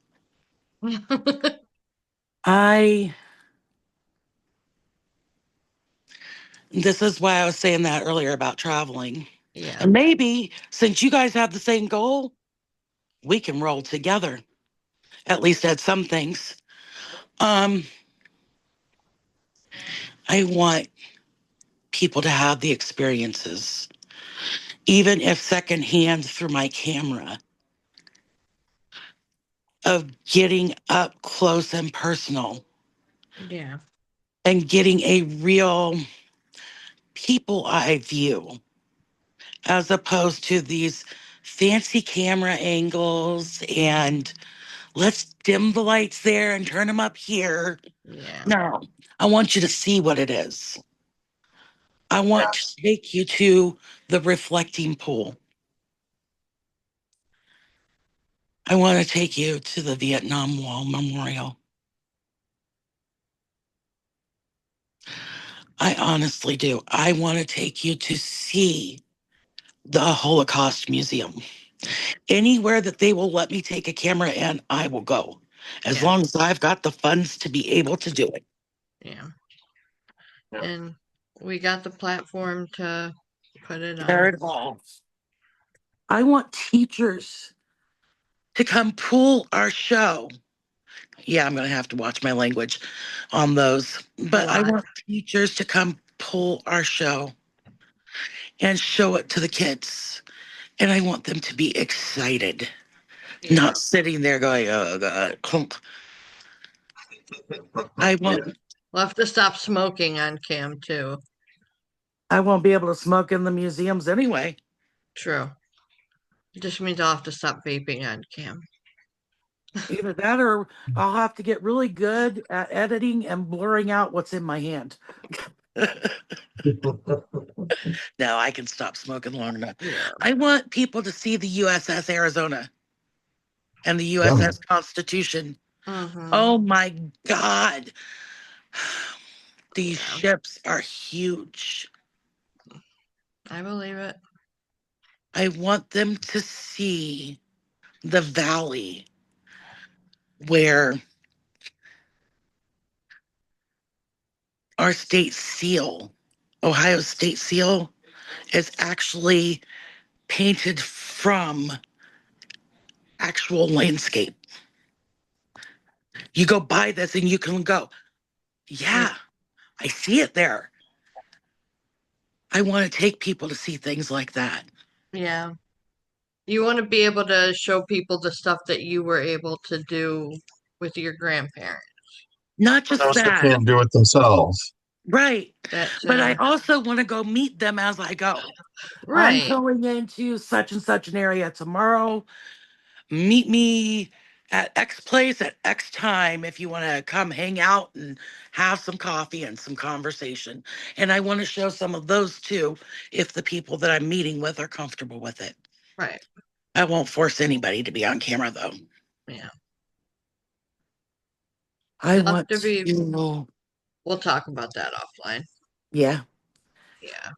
I This is why I was saying that earlier about traveling. Yeah, And maybe since you guys have the same goal, we can roll together, at least at some things. Um, I want people to have the experiences, even if secondhand through my camera, of getting up close and personal yeah, and getting a real people eye view as opposed to these fancy camera angles and let's dim the lights there and turn them up here. yeah. No, I want you to see what it is. I want to Yes. take you to the reflecting pool. I want to take you to the Vietnam Wall Memorial. I honestly do. I want to take you to see the Holocaust Museum. Anywhere that they will let me take a camera in, I will go. As Yeah, long as I've got the funds to be able to do it. yeah. Yeah. And we got the platform to put it There on. it all. I want teachers to come pool our show. Yeah, I'm going to have to watch my language on those. A But I lot. want teachers to come pull our show and show it to the kids. And I want them to be excited, Yeah, not sitting there going, oh God, clunk. I yeah. won't We'll have to stop smoking on cam too. I won't be able to smoke in the museums anyway. True. Just means I'll have to stop vaping on cam. Either that or I'll have to get really good at editing and blurring out what's in my hand. No, I can stop smoking long enough. Yeah. I want people to see the USS Arizona and the Yeah. USS Constitution. Mm-hmm. Oh my God. These Yeah, ships are huge. I believe it. I want them to see the valley where our state seal, Ohio state seal, is actually painted from actual landscape. You go buy this and you can go, yeah, I see it there. I want to take people to see things like that. Yeah. You want to be able to show people the stuff that you were able to do with your grandparents. Not just Those who that, can't do it themselves. right. That But I too. also want to go meet them as I go. I'm Right. going into such and such an area tomorrow. Meet me at X place at X time if you want to come hang out and have some coffee and some conversation. And I want to show some of those too, if the people that I'm meeting with are comfortable with it. Right. I won't force anybody to be on camera though. Yeah. I You'll have want to be. to, We'll talk about that offline. yeah, Yeah.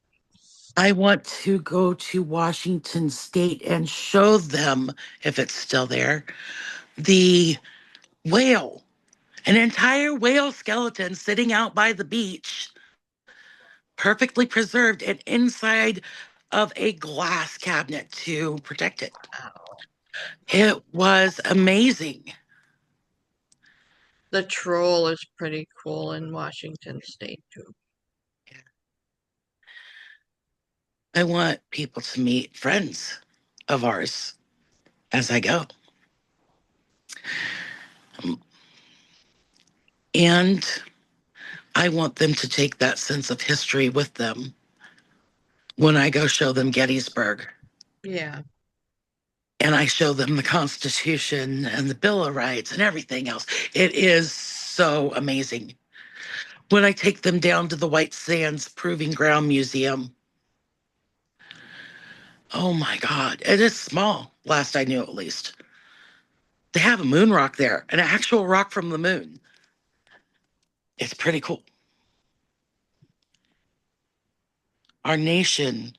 I want to go to Washington State and show them, if it's still there, the whale, an entire whale skeleton sitting out by the beach, perfectly preserved and inside of a glass cabinet to protect it. Ow. It was amazing. The troll is pretty cool in Washington State too. I want people to meet friends of ours as I go. And I want them to take that sense of history with them when I go show them Gettysburg. Yeah. And I show them the Constitution and the Bill of Rights and everything else. It is so amazing. When I take them down to the White Sands Proving Ground Museum, oh my God, it is small, last I knew at least. They have a moon rock there, an actual rock from the moon. It's pretty cool. Our nation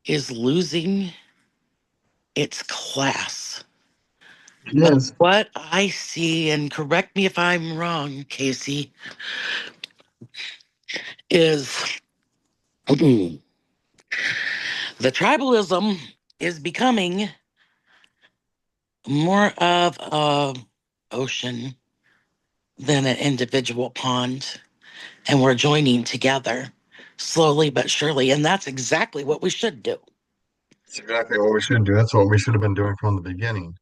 is losing its class. But Yes. what I see, and correct me if I'm wrong, Casey, is the tribalism is becoming more of a ocean than an individual pond, and we're joining together slowly but surely, and that's exactly what we should do. That's exactly what we should do. That's what we should have been doing from the beginning.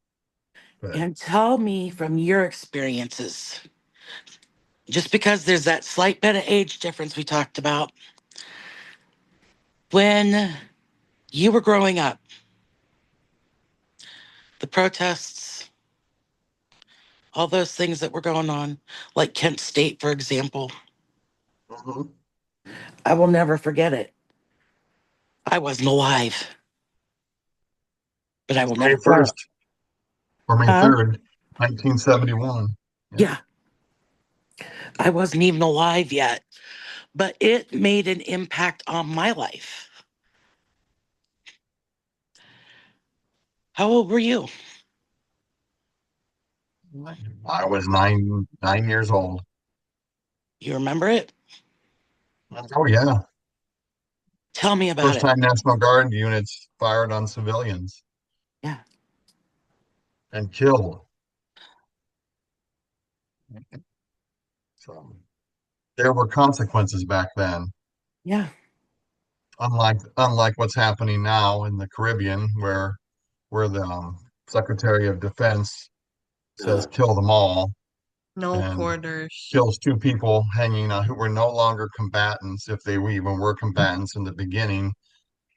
But And tell me from your experiences, just because there's that slight bit of age difference we talked about, when you were growing up, the protests, all those things that were going on, like Kent State, for example, mhm. I will never forget it. I wasn't alive, but I will May never forget it. 1st or May Huh? 3rd, 1971. Yeah. Yeah, I wasn't even alive yet, but it made an impact on my life. How old were you? I was nine years old. You remember it? Oh yeah. Tell me about First it. time National Guard units fired on civilians Yeah, and killed. So there were consequences back then. yeah, Unlike what's happening now in the Caribbean, where the Secretary of Defense says kill them all No and quarters. kills two people hanging on who were no longer combatants, if they even were combatants in the beginning,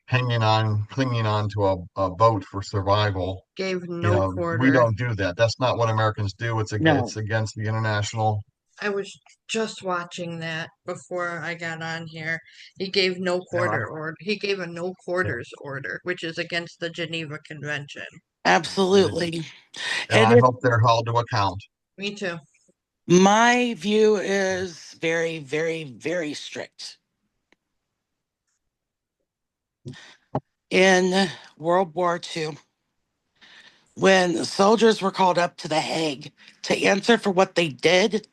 hanging on, clinging on to a boat for survival. Gave You no know, we quarter. don't do that. That's not what Americans do. It's no, against the international. I was just watching that before I got on here. He gave no And quarter order. He gave a no quarters order, which is against the Geneva Convention. absolutely. And I it, hope they're held to account. Me too. my view is very, very, very strict. In World War II, when soldiers were called up to The Hague to answer for what they did,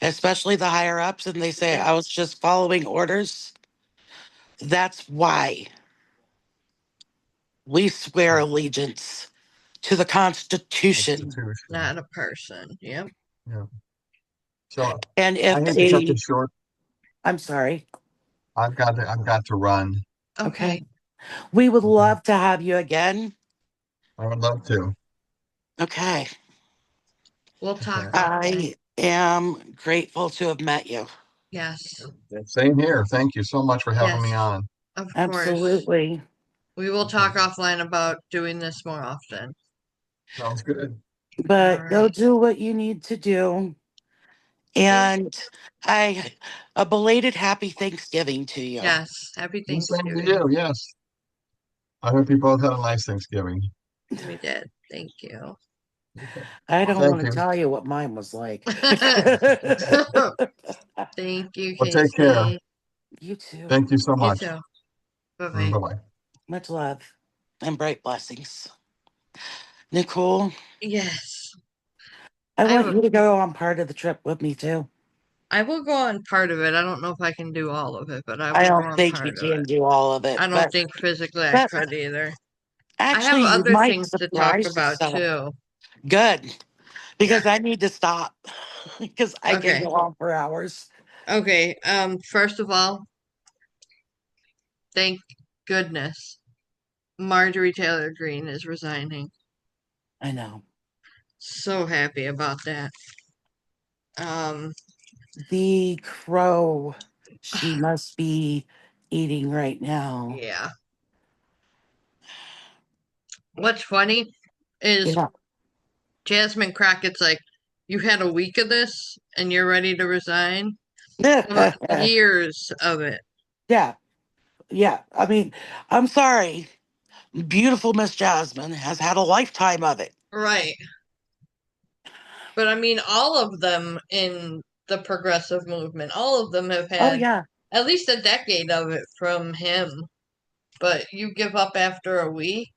especially the higher ups, and they say Yeah. I was just following orders. That's why we swear allegiance to the Constitution. Constitution. Not a person. Yep. Yeah. So And I if hate to cut a, this short. I'm sorry, I've got to run. okay, Okay. we would Okay. love to have you again. I would love to. Okay, We'll Okay. talk offline. I am grateful to have met you. Yes. Same here. Thank you so much for having me Yes. on. Of course. Absolutely. We will Okay. talk offline about doing this more often. Sounds good. All But go right. do what you need to do. Thank And I, a belated happy Thanksgiving to you. Yes. Happy The same to Thanksgiving. you. Yes. I hope you both had a nice Thanksgiving. We did. Thank you. Okay. I Well, don't thank want to you. tell you what mine was like. Thank you, Well, take care. Casey. You too. Thank you so You much. too. Bye Bye bye. bye. Much love and bright blessings. Nicole, Yes. I I want have you to go on part of the trip with me too. I will go on part of it. I don't know if I can do all of it, but I I will go don't on think you part of can it. do all of it, I don't but think physically I that could either. I have actually you other might things to talk surprise about yourself. too. Good, Yeah. because I need to stop because I can Okay. go on for hours. Okay. First of all, thank goodness Marjorie Taylor Greene is resigning. I know. So happy about that. Um, The crow she must be eating right now. yeah. What's funny is Yeah. Jasmine Crockett's like, you had a week of this and you're ready to resign? Years of it. Yeah. Yeah. I mean, I'm sorry. Beautiful Miss Jasmine has had a lifetime of it. Right. But I mean, all of them in the progressive movement, all of them have Oh, had yeah. at least a decade of it from him. But you give up after a week?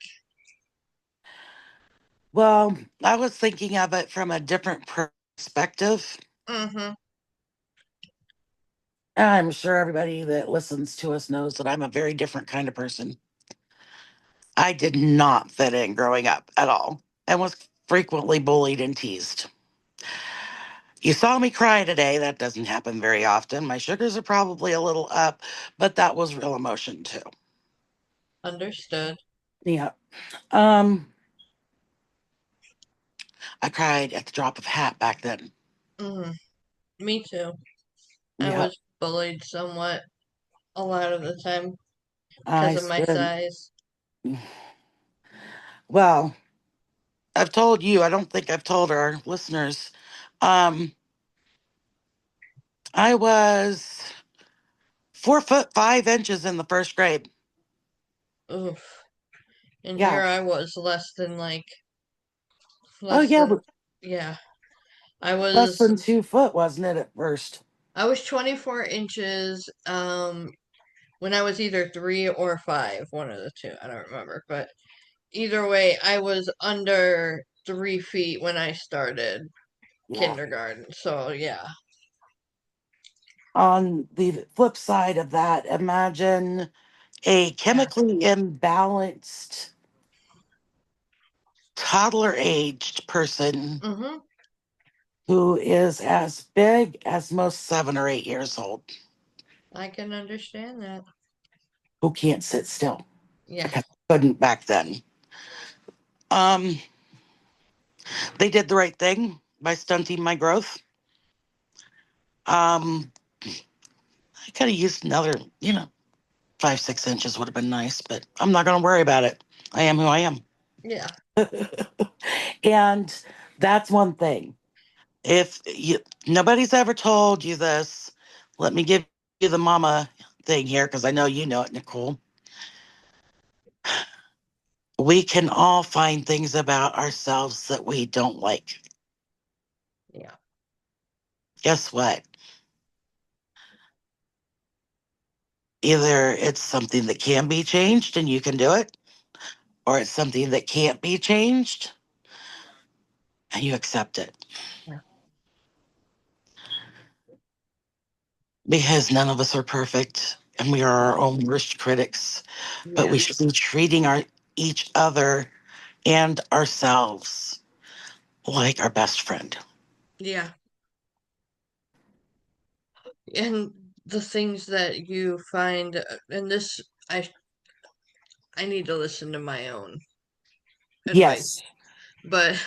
Well, I was thinking of it from a different perspective. Mm-hmm. And I'm sure everybody that listens to us knows that I'm a very different kind of person. I did not fit in growing up at all and was frequently bullied and teased. You saw me cry today. That doesn't happen very often. My sugars are probably a little up, but that was real emotion too. Understood. Yeah. Um, I cried at the drop of a hat back then. Mm-hmm. Me too. I Yeah. was bullied somewhat a lot of the time because I of my spent, size. well, I've told you, I don't think I've told our listeners. Um, I was 4 foot 5 inches in the first grade. Oof. And here Yeah. I was Oh, less yeah. than, yeah. I Less was than 2 foot, wasn't it, at first? I was 24 inches when I was either 3 or 5, one of the two. I don't remember, but either way, I was under 3 feet when I started Yeah. kindergarten. So yeah, On the flip side of that, imagine a yeah. chemically imbalanced toddler aged person Mhm. who is as big as most 7 or 8 years old I can understand that. who can't sit still Yeah. because I couldn't back then. Um, they did the right thing by stunting my growth. Um, I could have used another, 5, 6 inches would have been nice, but I'm not going to worry about it. I am who I am. Yeah. And that's one thing. If you, nobody's ever told you this, let me give you the mama thing here because I know you know it, Nicole. We can all find things about ourselves that we don't like. Yeah. Guess what? Either it's something that can be changed and you can do it, or it's something that can't be changed and you accept it. Yeah. because none of us are perfect and we are our own worst critics. But Yeah. we should be treating each other and ourselves like our best friend. Yeah. And the things that you find, and this, I need to listen to my own advice, Yes, but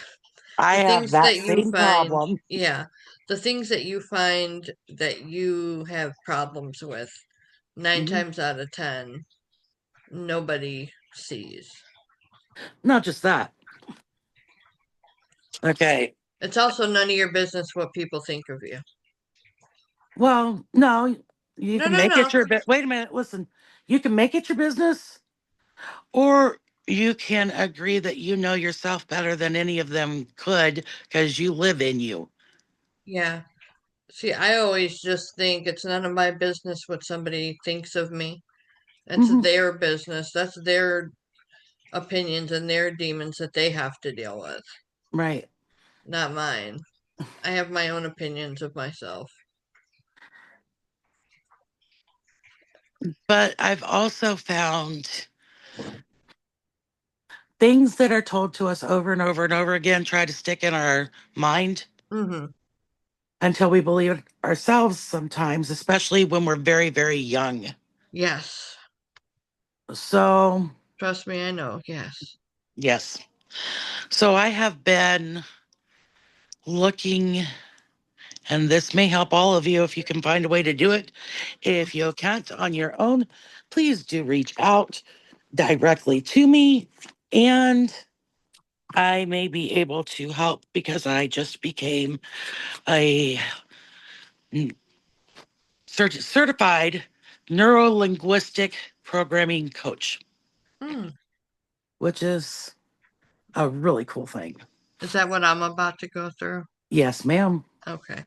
I the have things that that you same find, problem. yeah, the things that you find that you have problems with, nine Mhm. times out of 10, nobody sees. Not just that. Okay. It's also none of your business what people think of you. Well, no, you No, can no, make it no. your Wait a minute. Listen, you can make it your business, or you can agree that you know yourself better than any of them could because you live in you. Yeah. See, I always just think it's none of my business what somebody thinks of me. It's Mhm. their business. That's their opinions and their demons that they have to deal with, Right. not mine. I have my own opinions of myself. But I've also found things that are told to us over and over and over again try to stick in our mind Mm-hmm. until we believe it ourselves sometimes, especially when we're very, very young. Yes. So, Trust me, I know. Yes. yes. So I have been looking, and this may help all of you if you can find a way to do it. If you can't on your own, please do reach out directly to me, and I may be able to help because I just became a certified neuro-linguistic programming coach, Mm. which is a really cool thing. Is that what I'm about to go through? Yes, ma'am. Okay.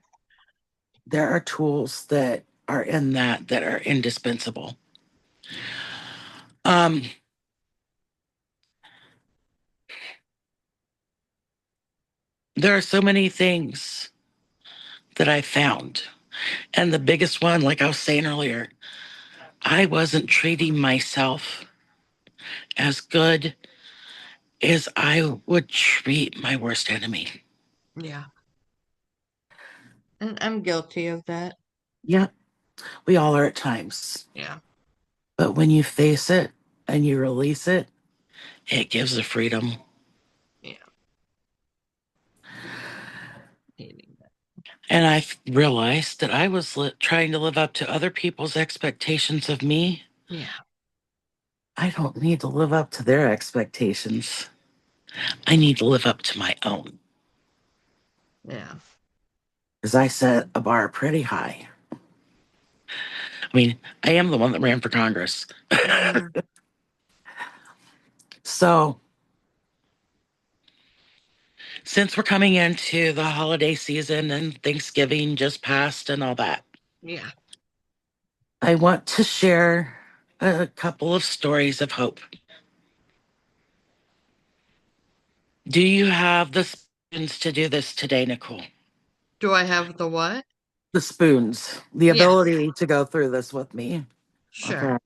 There are tools that are in that are indispensable. Um, there are so many things that I found. And the biggest one, like I was saying earlier, I wasn't treating myself as good as I would treat my worst enemy. Yeah. And I'm guilty of that. Yeah, we all are at times. Yeah. But when you face it and you release it, it gives the freedom. Yeah. Hating that. And I realized that I was trying to live up to other people's expectations of me. Yeah. I don't need to live up to their expectations. I need to live up to my own. Yeah. Because I set a bar pretty high. I mean, I am the one that ran for Congress. Mm-hmm. So, since we're coming into the holiday season and Thanksgiving just passed and all that, Yeah. I want to share a couple of stories of hope. Do you have the spoons to do this today, Nicole? Do I have the what? The spoons, the Yeah. ability to go through this with me. Sure. Okay.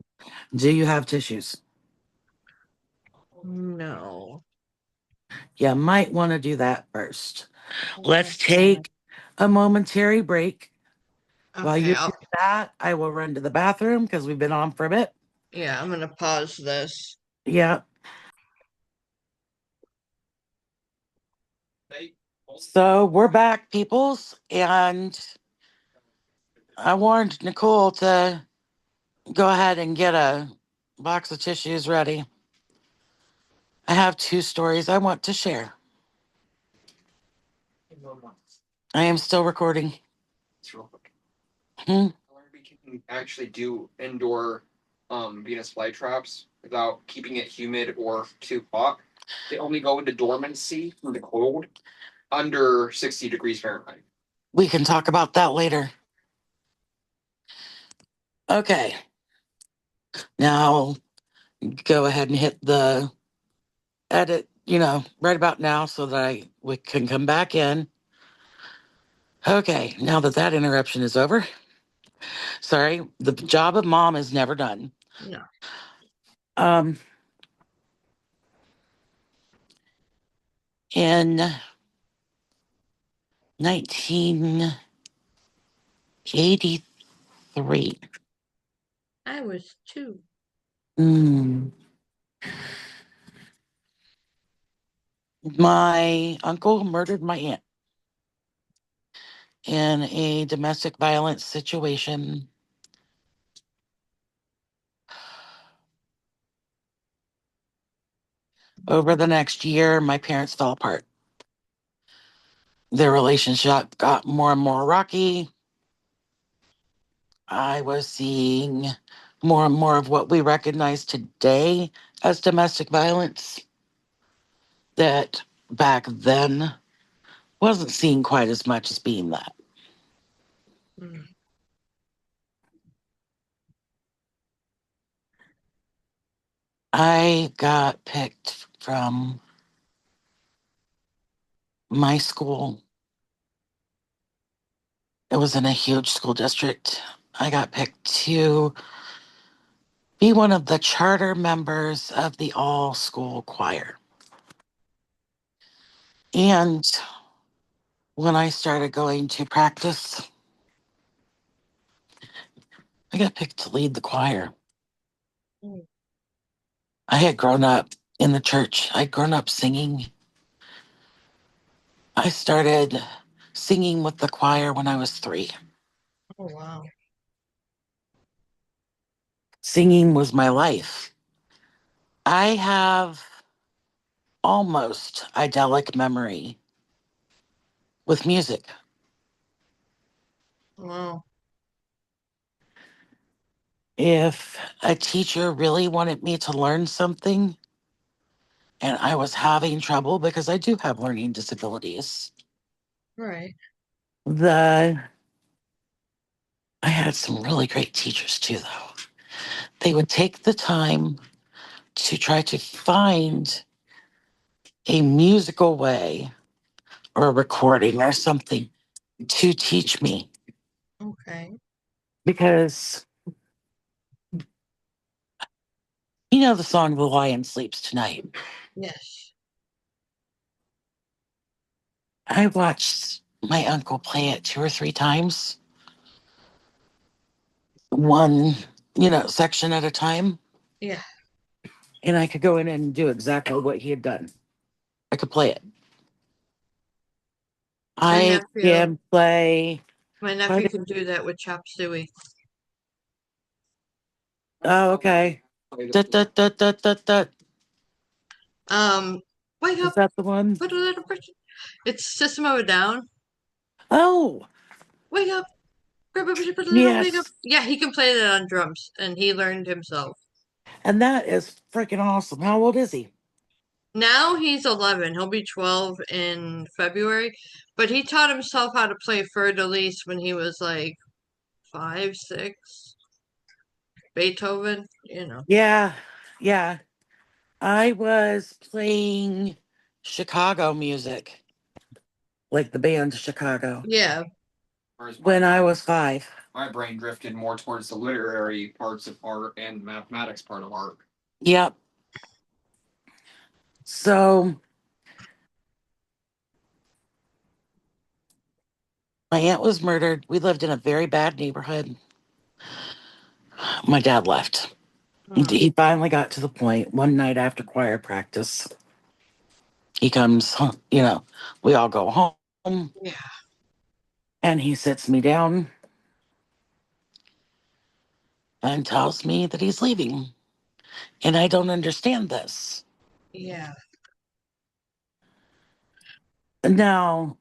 Do you have tissues? No. You might want to do that first. Let's take a momentary break. While Okay. you do that, I will run to the bathroom because we've been on for a bit. Yeah, I'm gonna pause this. Yeah. So we're back, peoples, and I warned Nicole to go ahead and get a box of tissues ready. I have two stories I want to share. I am still recording. Hmm. We can actually do indoor Venus flytraps without keeping it humid or too hot. They only go into dormancy in the cold under 60 degrees Fahrenheit. We can talk about that later. Okay. Now go ahead and hit the edit, right about now so that we can come back in. Okay, now that interruption is over, Sorry, the job of mom is never done. No. Um, in 1983, I was 2. mm, my uncle murdered my aunt in a domestic violence situation. Over the next year, my parents fell apart. Their relationship got more and more rocky. I was seeing more and more of what we recognize today as domestic violence that back then wasn't seen quite as much as being that. Mm. I got picked from my school. It was in a huge school district. I got picked to be one of the charter members of the all school choir. And when I started going to practice, I got picked to lead the choir. Mm. I had grown up in the church, I'd grown up singing. I started singing with the choir when I was 3. Oh, wow. Singing was my life. I have almost idyllic memory with music. Wow. If a teacher really wanted me to learn something and I was having trouble because I do have learning disabilities, Right. the I had some really great teachers too though. They would take the time to try to find a musical way or a recording or something to teach me Okay. because you know the song The Lion Sleeps Tonight. Yes. I watched my uncle play it 2 or 3 times, one, section at a time, Yeah. and I could go in and do exactly what he had done. I could play it. My I nephew. can play My quite nephew a, can do that with chop suey. oh, okay. Dut, dut, dut, dut, dut, dut. Um, wake Is up, that the one? put a little person. It's System of a Down. Oh, Wake up, grab a put a little wake up. yes. Yeah, he can play that on drums, and he learned himself. And that is freaking awesome. How old is he? Now he's 11. He'll be 12 in February, but he taught himself how to play Fleur de Lis when he was like 5, 6. Beethoven, you know. Yeah, yeah. I was playing Chicago music, like the band Chicago, Yeah, Whereas when I was 5. my brain drifted more towards the literary parts of art and mathematics part of art. Yep. So my aunt was murdered. We lived in a very bad neighborhood. My dad left. oh, He finally got to the point one night after choir practice. He comes, we all go home, yeah, and he sits me down and tells me that he's leaving. And I don't understand this. yeah, Now,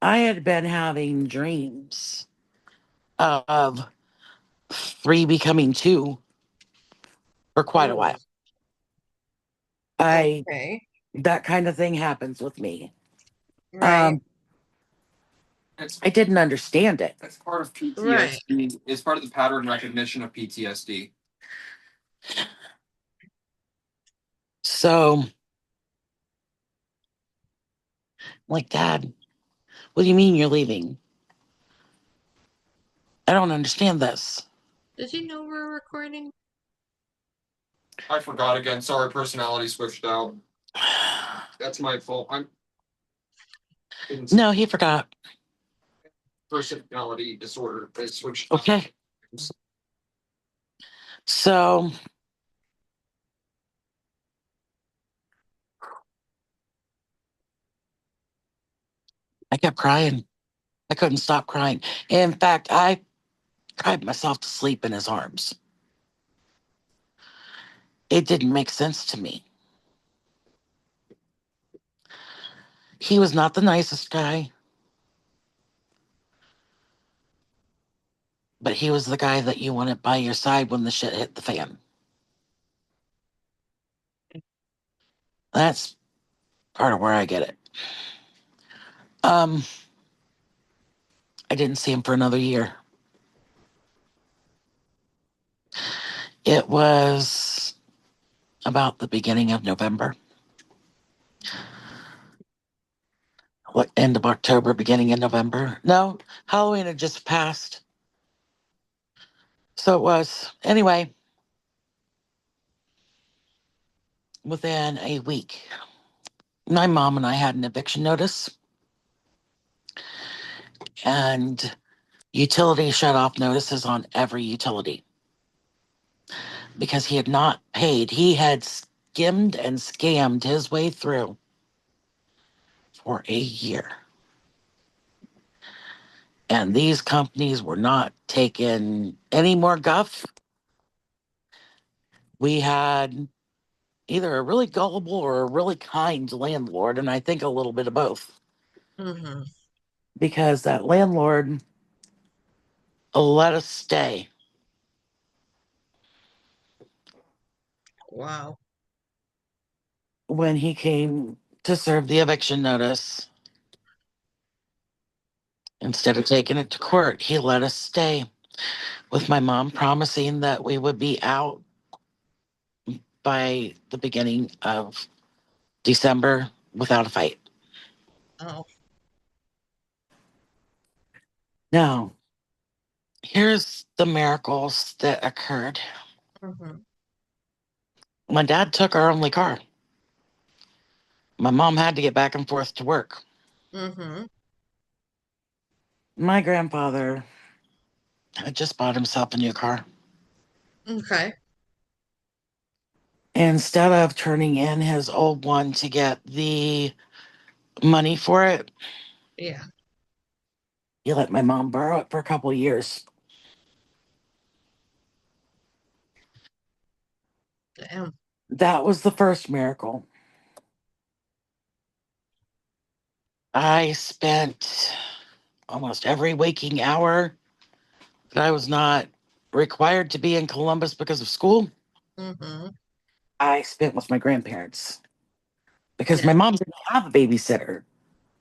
I had been having dreams of 3 becoming 2 for quite a while. oh, I okay, That kind of thing happens with me. right, Um, It's I didn't understand it. It's part of right, PTSD. It's part of the pattern recognition of PTSD. So, like, Dad, what do you mean you're leaving? don't understand this. Does he know we're recording? I forgot again. Sorry, personality switched out. That's my fault. No, he forgot. Personality disorder. They switched. Okay. So I kept crying. I couldn't stop crying. In fact, I cried myself to sleep in his arms. It didn't make sense to me. He was not the nicest guy, but he was the guy that you wanted by your side when the shit hit the fan. That's part of where I get it. Um, I didn't see him for another year. It was about the beginning of November. What, end of October, beginning of November? No, Halloween had just passed. So it was. Anyway, within a week, my mom and I had an eviction notice and utility shut off notices on every utility because he had not paid. He had skimmed and scammed his way through for a year. And these companies were not taking any more guff. We had either a really gullible or a really kind landlord, and I think a little bit of both. Mm-hmm. Because that landlord let us stay. Wow. When he came to serve the eviction notice, instead of taking it to court, he let us stay, with my mom promising that we would be out by the beginning of December without a fight. Oh. Now, here's the miracles that occurred. Mm-hmm. My dad took our only car. My mom had to get back and forth to work. Mm-hmm. My grandfather had just bought himself a new car. Okay. Instead of turning in his old one to get the money for it, Yeah. he let my mom borrow it for a couple of years. Damn. That was the first miracle. I spent almost every waking hour that I was not required to be in Columbus because of school, Mm-hmm. I spent with my grandparents because Yeah. my mom didn't have a babysitter.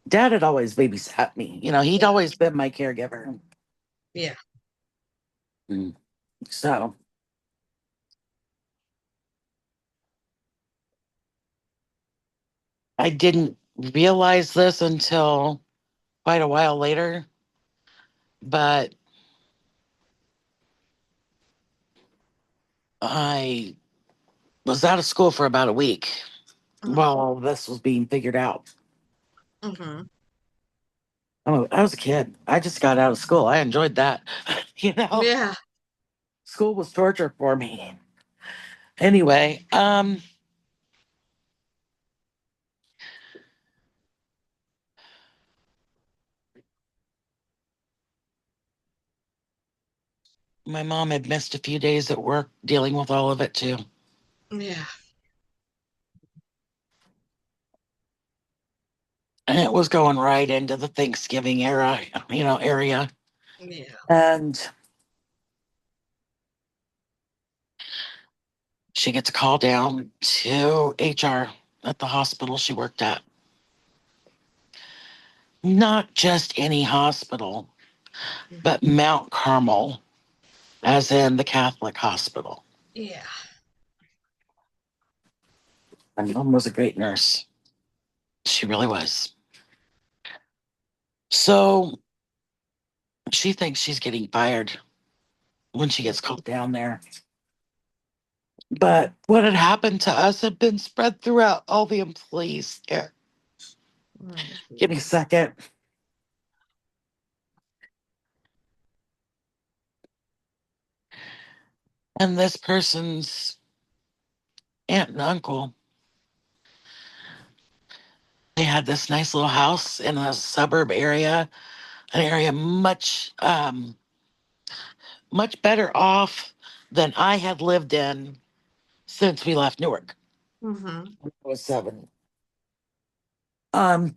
Dad had always babysat me. He'd always been my caregiver. Yeah. Mm. So I didn't realize this until quite a while later, but I was out of school for about a week while all this was being figured out. Mm-hmm. I was a kid. I just got out of school. I enjoyed that. Yeah. School was torture for me. Anyway, my mom had missed a few days at work dealing with all of it too. Yeah. And it was going right into the Thanksgiving area. Yeah. And she gets a call down to HR at the hospital she worked at. Not just any hospital, but Mount Carmel, as in the Catholic hospital. Yeah. My mom was a great nurse. She really was. So She thinks she's getting fired when she gets called down there. But what had happened to us had been spread throughout all the employees there. Oh, Give me a geez. second. And this person's aunt and uncle, they had this nice little house in a suburb area, an area much better off than I had lived in since we left Newark. Mm-hmm. I was 7. Um,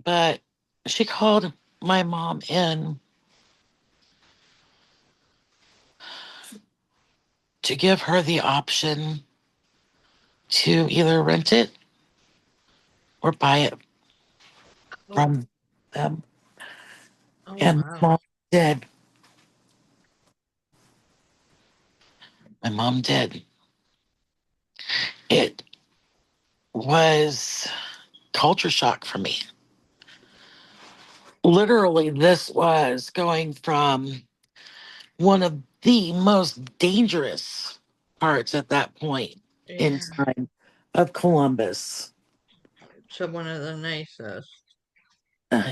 but she called my mom in to give her the option to either rent it or buy it Oh, from them. oh And wow. mom did. My mom did. It was culture shock for me. Literally, this was going from one of the most dangerous parts at that point in Yeah. time of Columbus, So one of the nicest. uh,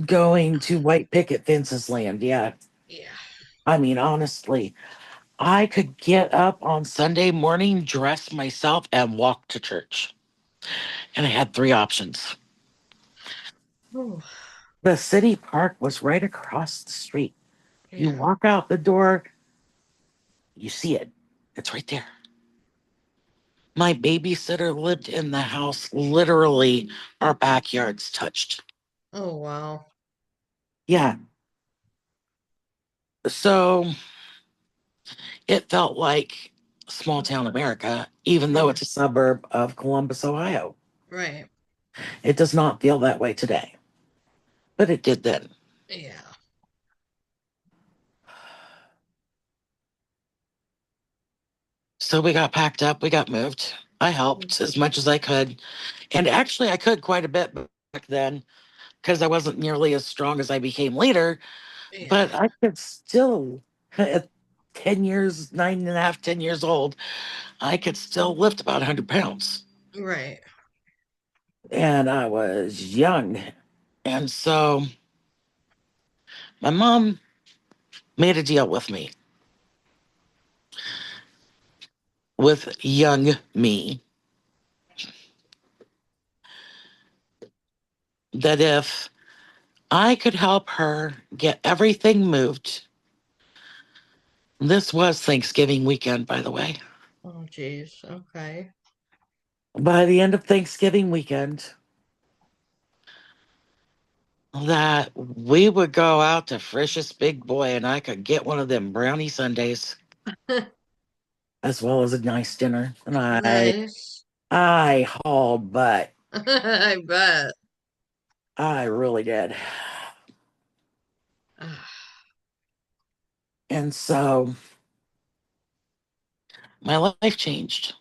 going to white picket fences land. Yeah. Yeah. I mean, honestly, I could get up on Sunday morning, dress myself, and walk to church. And I had 3 options. Oh, The city park was right across the street. You yeah. walk out the door, you see it. It's right there. My babysitter lived in the house. Literally, our backyards touched. Oh wow. Yeah. So it felt like small town America, even though Yeah. it's a suburb of Columbus, Ohio. Right. It does not feel that way today, but it did then. Yeah. So we got packed up, we got moved. I helped as much as I could. And actually, I could quite a bit back then because I wasn't nearly as strong as I became later, Yeah. but I could still, at 10 years, 9.5, 10 years old, I could still lift about 100 pounds. Right. And I was young. And so my mom made a deal with me, with young me, that if I could help her get everything moved, this was Thanksgiving weekend, by the way. Oh geez. Okay. By the end of Thanksgiving weekend, that we would go out to Frisch's Big Boy and I could get one of them brownie sundaes as well as a nice dinner. And Nice. I hauled butt. I bet. I really did. Ah, And so my life changed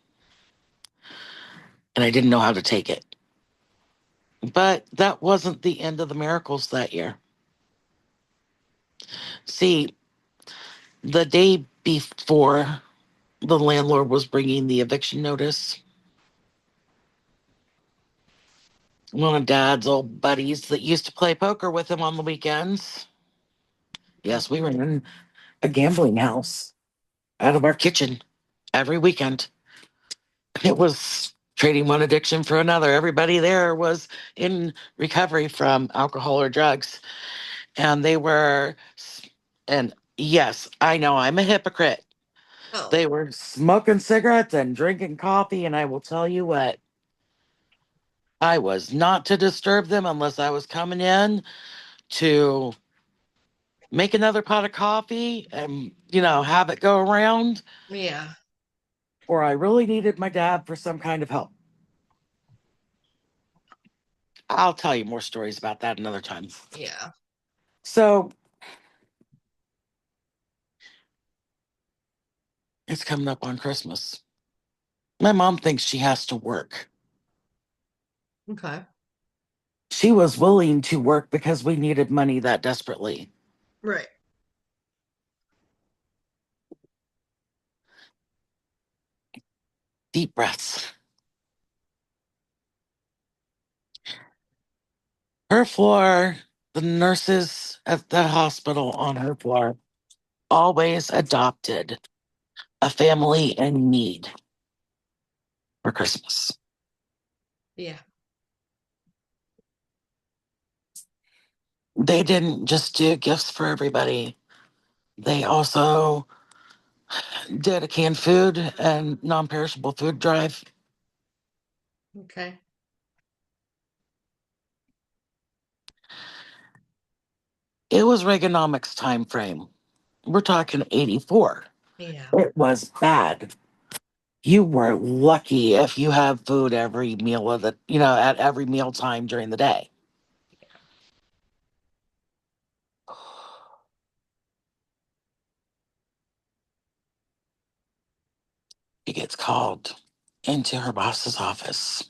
and I didn't know how to take it. But that wasn't the end of the miracles that year. See, the day before the landlord was bringing the eviction notice, one of Dad's old buddies that used to play poker with him on the weekends. Yes, we were in a gambling house out of our kitchen every weekend. It was trading one addiction for another. Everybody there was in recovery from alcohol or drugs. And they were, and yes, I know I'm a hypocrite. oh. They were smoking cigarettes and drinking coffee. And I will tell you what, I was not to disturb them unless I was coming in to make another pot of coffee and, have it go around, Yeah. or I really needed my dad for some kind of help. I'll tell you more stories about that another time. Yeah. So it's coming up on Christmas. My mom thinks she has to work. Okay. She was willing to work because we needed money that desperately. Right. Deep breaths. Her floor, the nurses at the hospital on her floor always adopted a family in need for Christmas. Yeah. They didn't just do gifts for everybody, they also did a canned food and non perishable food drive. Okay. It was Reaganomics time frame. We're talking 84. Yeah. It was bad. You were lucky if you have food every meal of the, at every meal time during the day. She gets called into her boss's office.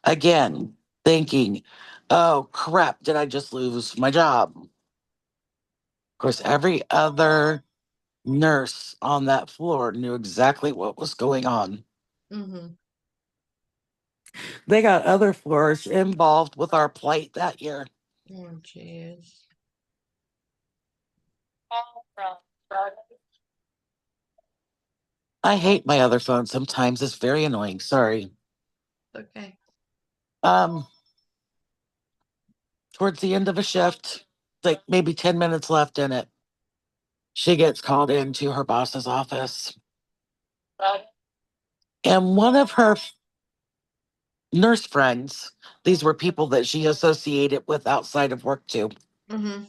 Again, thinking, oh crap, did I just lose my job? Of course, every other nurse on that floor knew exactly what was going on. Mm-hmm. They got other floors involved with our plight that year. Oh, jeez. I hate my other phone sometimes. It's very annoying. Sorry. Okay. Um, Towards the end of a shift, like maybe 10 minutes left in it, she gets called into her boss's office. And one of her nurse friends, these were people that she associated with outside of work too, Mm-hmm.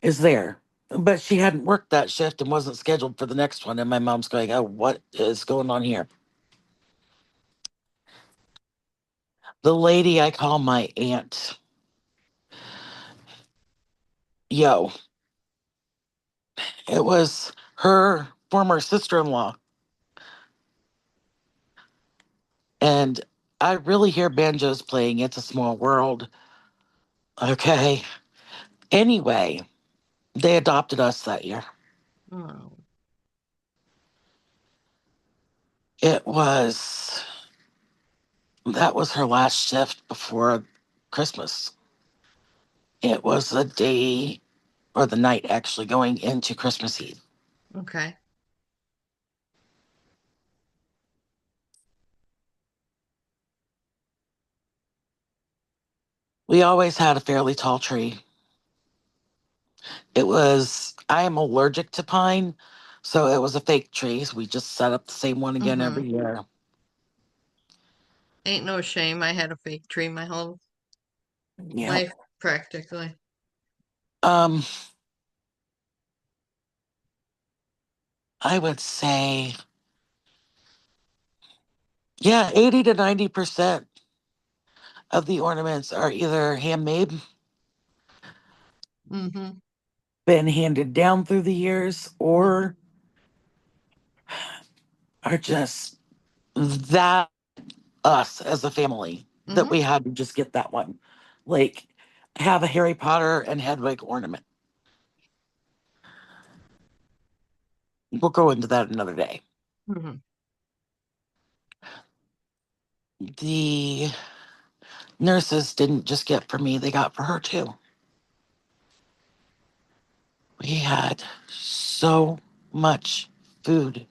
is there. But she hadn't worked that shift and wasn't scheduled for the next one. And my mom's going, oh, what is going on here? The lady I call my aunt, yo, it was her former sister in law. And I really hear banjos playing It's a Small World. Okay. Anyway, they adopted us that year. Oh. It was, that was her last shift before Christmas. It was the day or the night actually going into Christmas Eve. Okay. We always had a fairly tall tree. I am allergic to pine, so it was a fake tree. So we just set up the same one again Mm-hmm. every year. Ain't no shame. I had a fake tree my whole Yeah. life, practically. Um, I would say, yeah, 80 to 90% of the ornaments are either handmade, Mm-hmm. been handed down through the years, or are just that us as a family that Mm-hmm. we had to just get that one. Like, have a Harry Potter and Hedwig ornament. We'll go into that another day. Mm-hmm. The nurses didn't just get for me, they got for her too. We had so much food.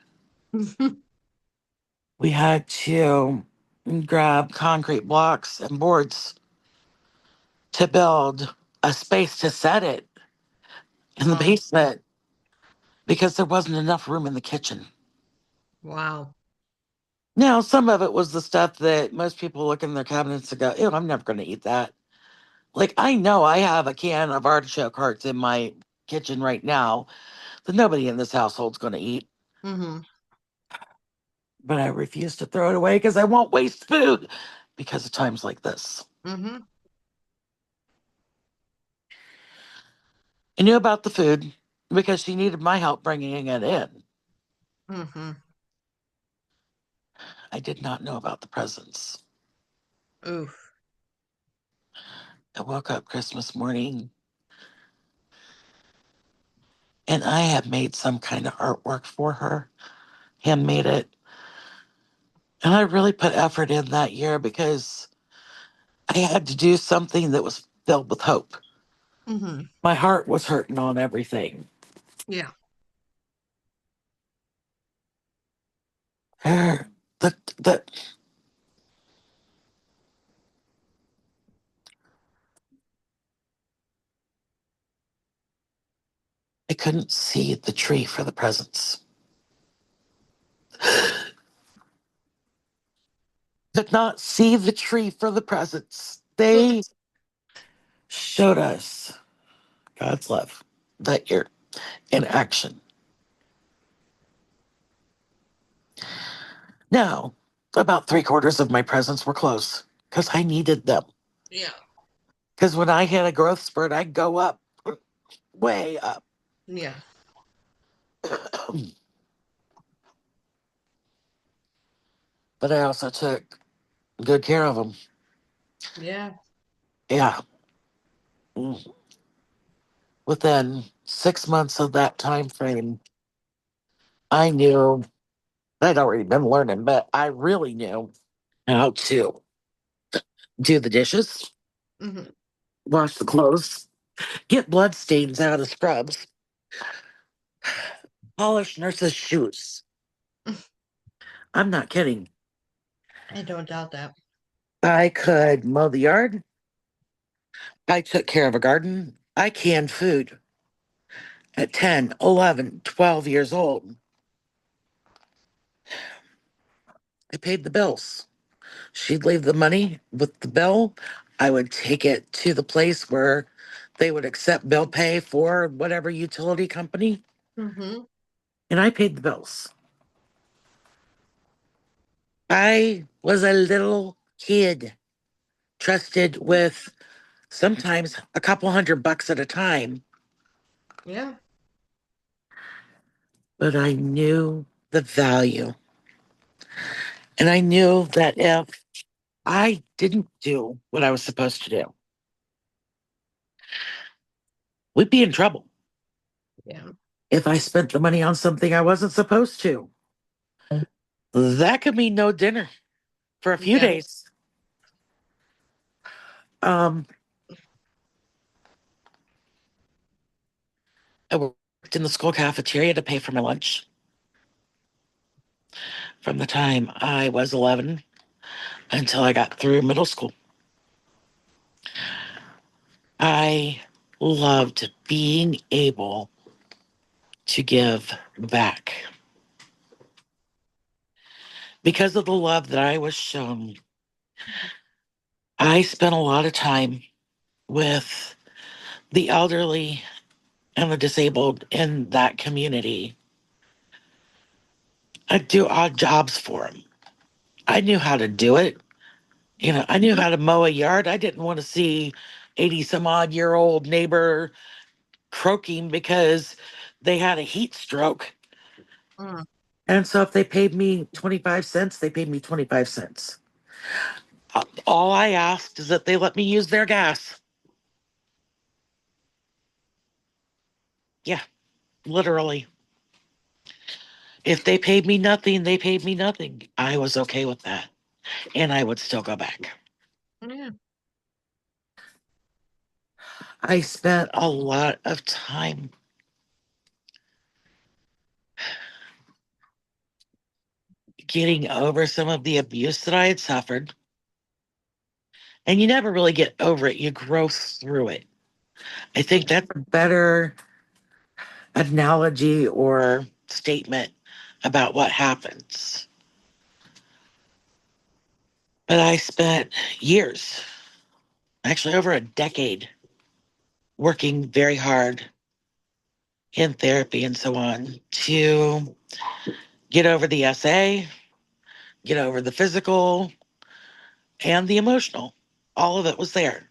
We had to grab concrete blocks and boards to build a space to set it in the Wow. basement because there wasn't enough room in the kitchen. Wow. Now, some of it was the stuff that most people look in their cabinets and go, ew, I'm never going to eat that. Like, I know I have a can of artichoke hearts in my kitchen right now that nobody in this household's going to eat, Mm-hmm. but I refuse to throw it away because I won't waste food because of times like this. Mm-hmm. I knew about the food because she needed my help bringing it in. Mm-hmm. I did not know about the presents. Oof. I woke up Christmas morning and I had made some kind of artwork for her, handmade it. And I really put effort in that year because I had to do something that was filled with hope. Mm-hmm. My heart was hurting on everything. Yeah. The, the, I couldn't see the tree for the presents. Could not see the tree for the presents. They showed us God's love that year in action. Now, about 3/4 of my presents were clothes because I needed them. Yeah. Because when I hit a growth spurt, I'd go up, way up. Yeah. But I also took good care of them. Yeah. Yeah. Mm. Within 6 months of that time frame, I knew I'd already been learning, but I really knew how to do the dishes, Mm-hmm. wash the clothes, get blood stains out of scrubs, polish nurses' shoes. I'm not kidding. I don't doubt that. I could mow the yard. I took care of a garden. I canned food at 10, 11, 12 years old. I paid the bills. She'd leave the money with the bill. I would take it to the place where they would accept bill pay for whatever utility company, Mm-hmm. and I paid the bills. I was a little kid, trusted with sometimes a couple $100 at a time, Yeah. but I knew the value. And I knew that if I didn't do what I was supposed to do, we'd be in trouble. Yeah. If I spent the money on something I wasn't supposed to, that could mean no dinner for a few Yeah. days. Um, I worked in the school cafeteria to pay for my lunch from the time I was 11 until I got through middle school. I loved being able to give back because of the love that I was shown. I spent a lot of time with the elderly and the disabled in that community. I'd do odd jobs for them. I knew how to do it. You know, I knew how to mow a yard. I didn't want to see 80 some odd year old neighbor croaking because they had a heat stroke. Mm. And so if they paid me 25 cents, they paid me 25 cents. All I asked is that they let me use their gas. Yeah, literally. If they paid me nothing, they paid me nothing. I was okay with that. And I would still go back. Yeah. I spent a lot of time getting over some of the abuse that I had suffered. And you never really get over it, you grow through it. I think that's a better analogy or statement about what happens. But I spent years, actually over a decade, working very hard in therapy and so on to get over the SA, get over the physical and the emotional. All of it was there.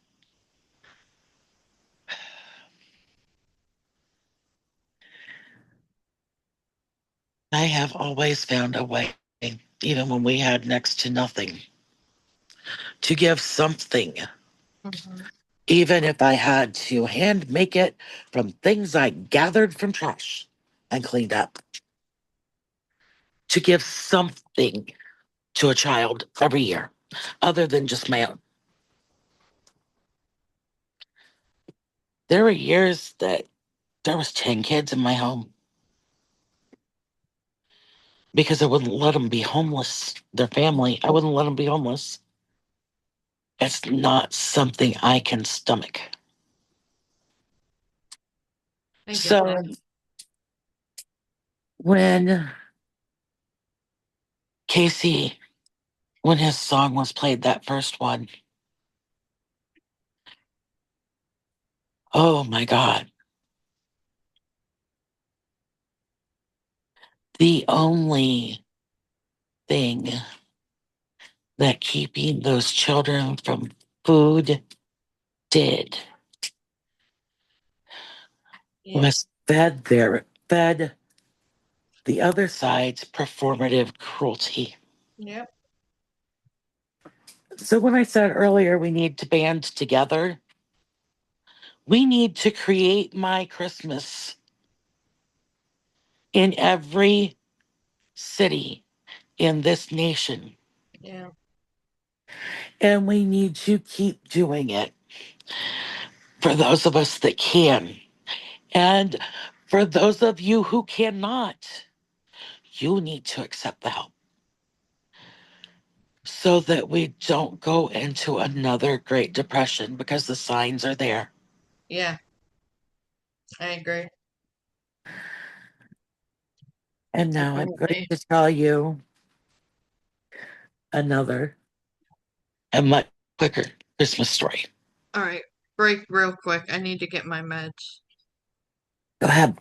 I have always found a way, even when we had next to nothing, to give something. Mm-hmm. even if I had to hand make it from things I gathered from trash and cleaned up, to give something to a child every year other than just my own. There were years that there was 10 kids in my home because I wouldn't let them be homeless. Their family, I wouldn't let them be homeless. It's not something I can stomach. I get So that. when Casey, when his song was played, that first one, oh my God. The only thing that keeping those children from food did Yeah. was fed the other side's performative cruelty. Yep. So when I said earlier we need to band together, we need to create my Christmas in every city in this nation. Yeah. And we need to keep doing it for those of us that can. And for those of you who cannot, you need to accept the help so that we don't go into another Great Depression because the signs are there. Yeah. I agree. And now I'm going Definitely. to tell you another and much quicker Christmas story. All right. Break real quick. I need to get my meds. Go ahead.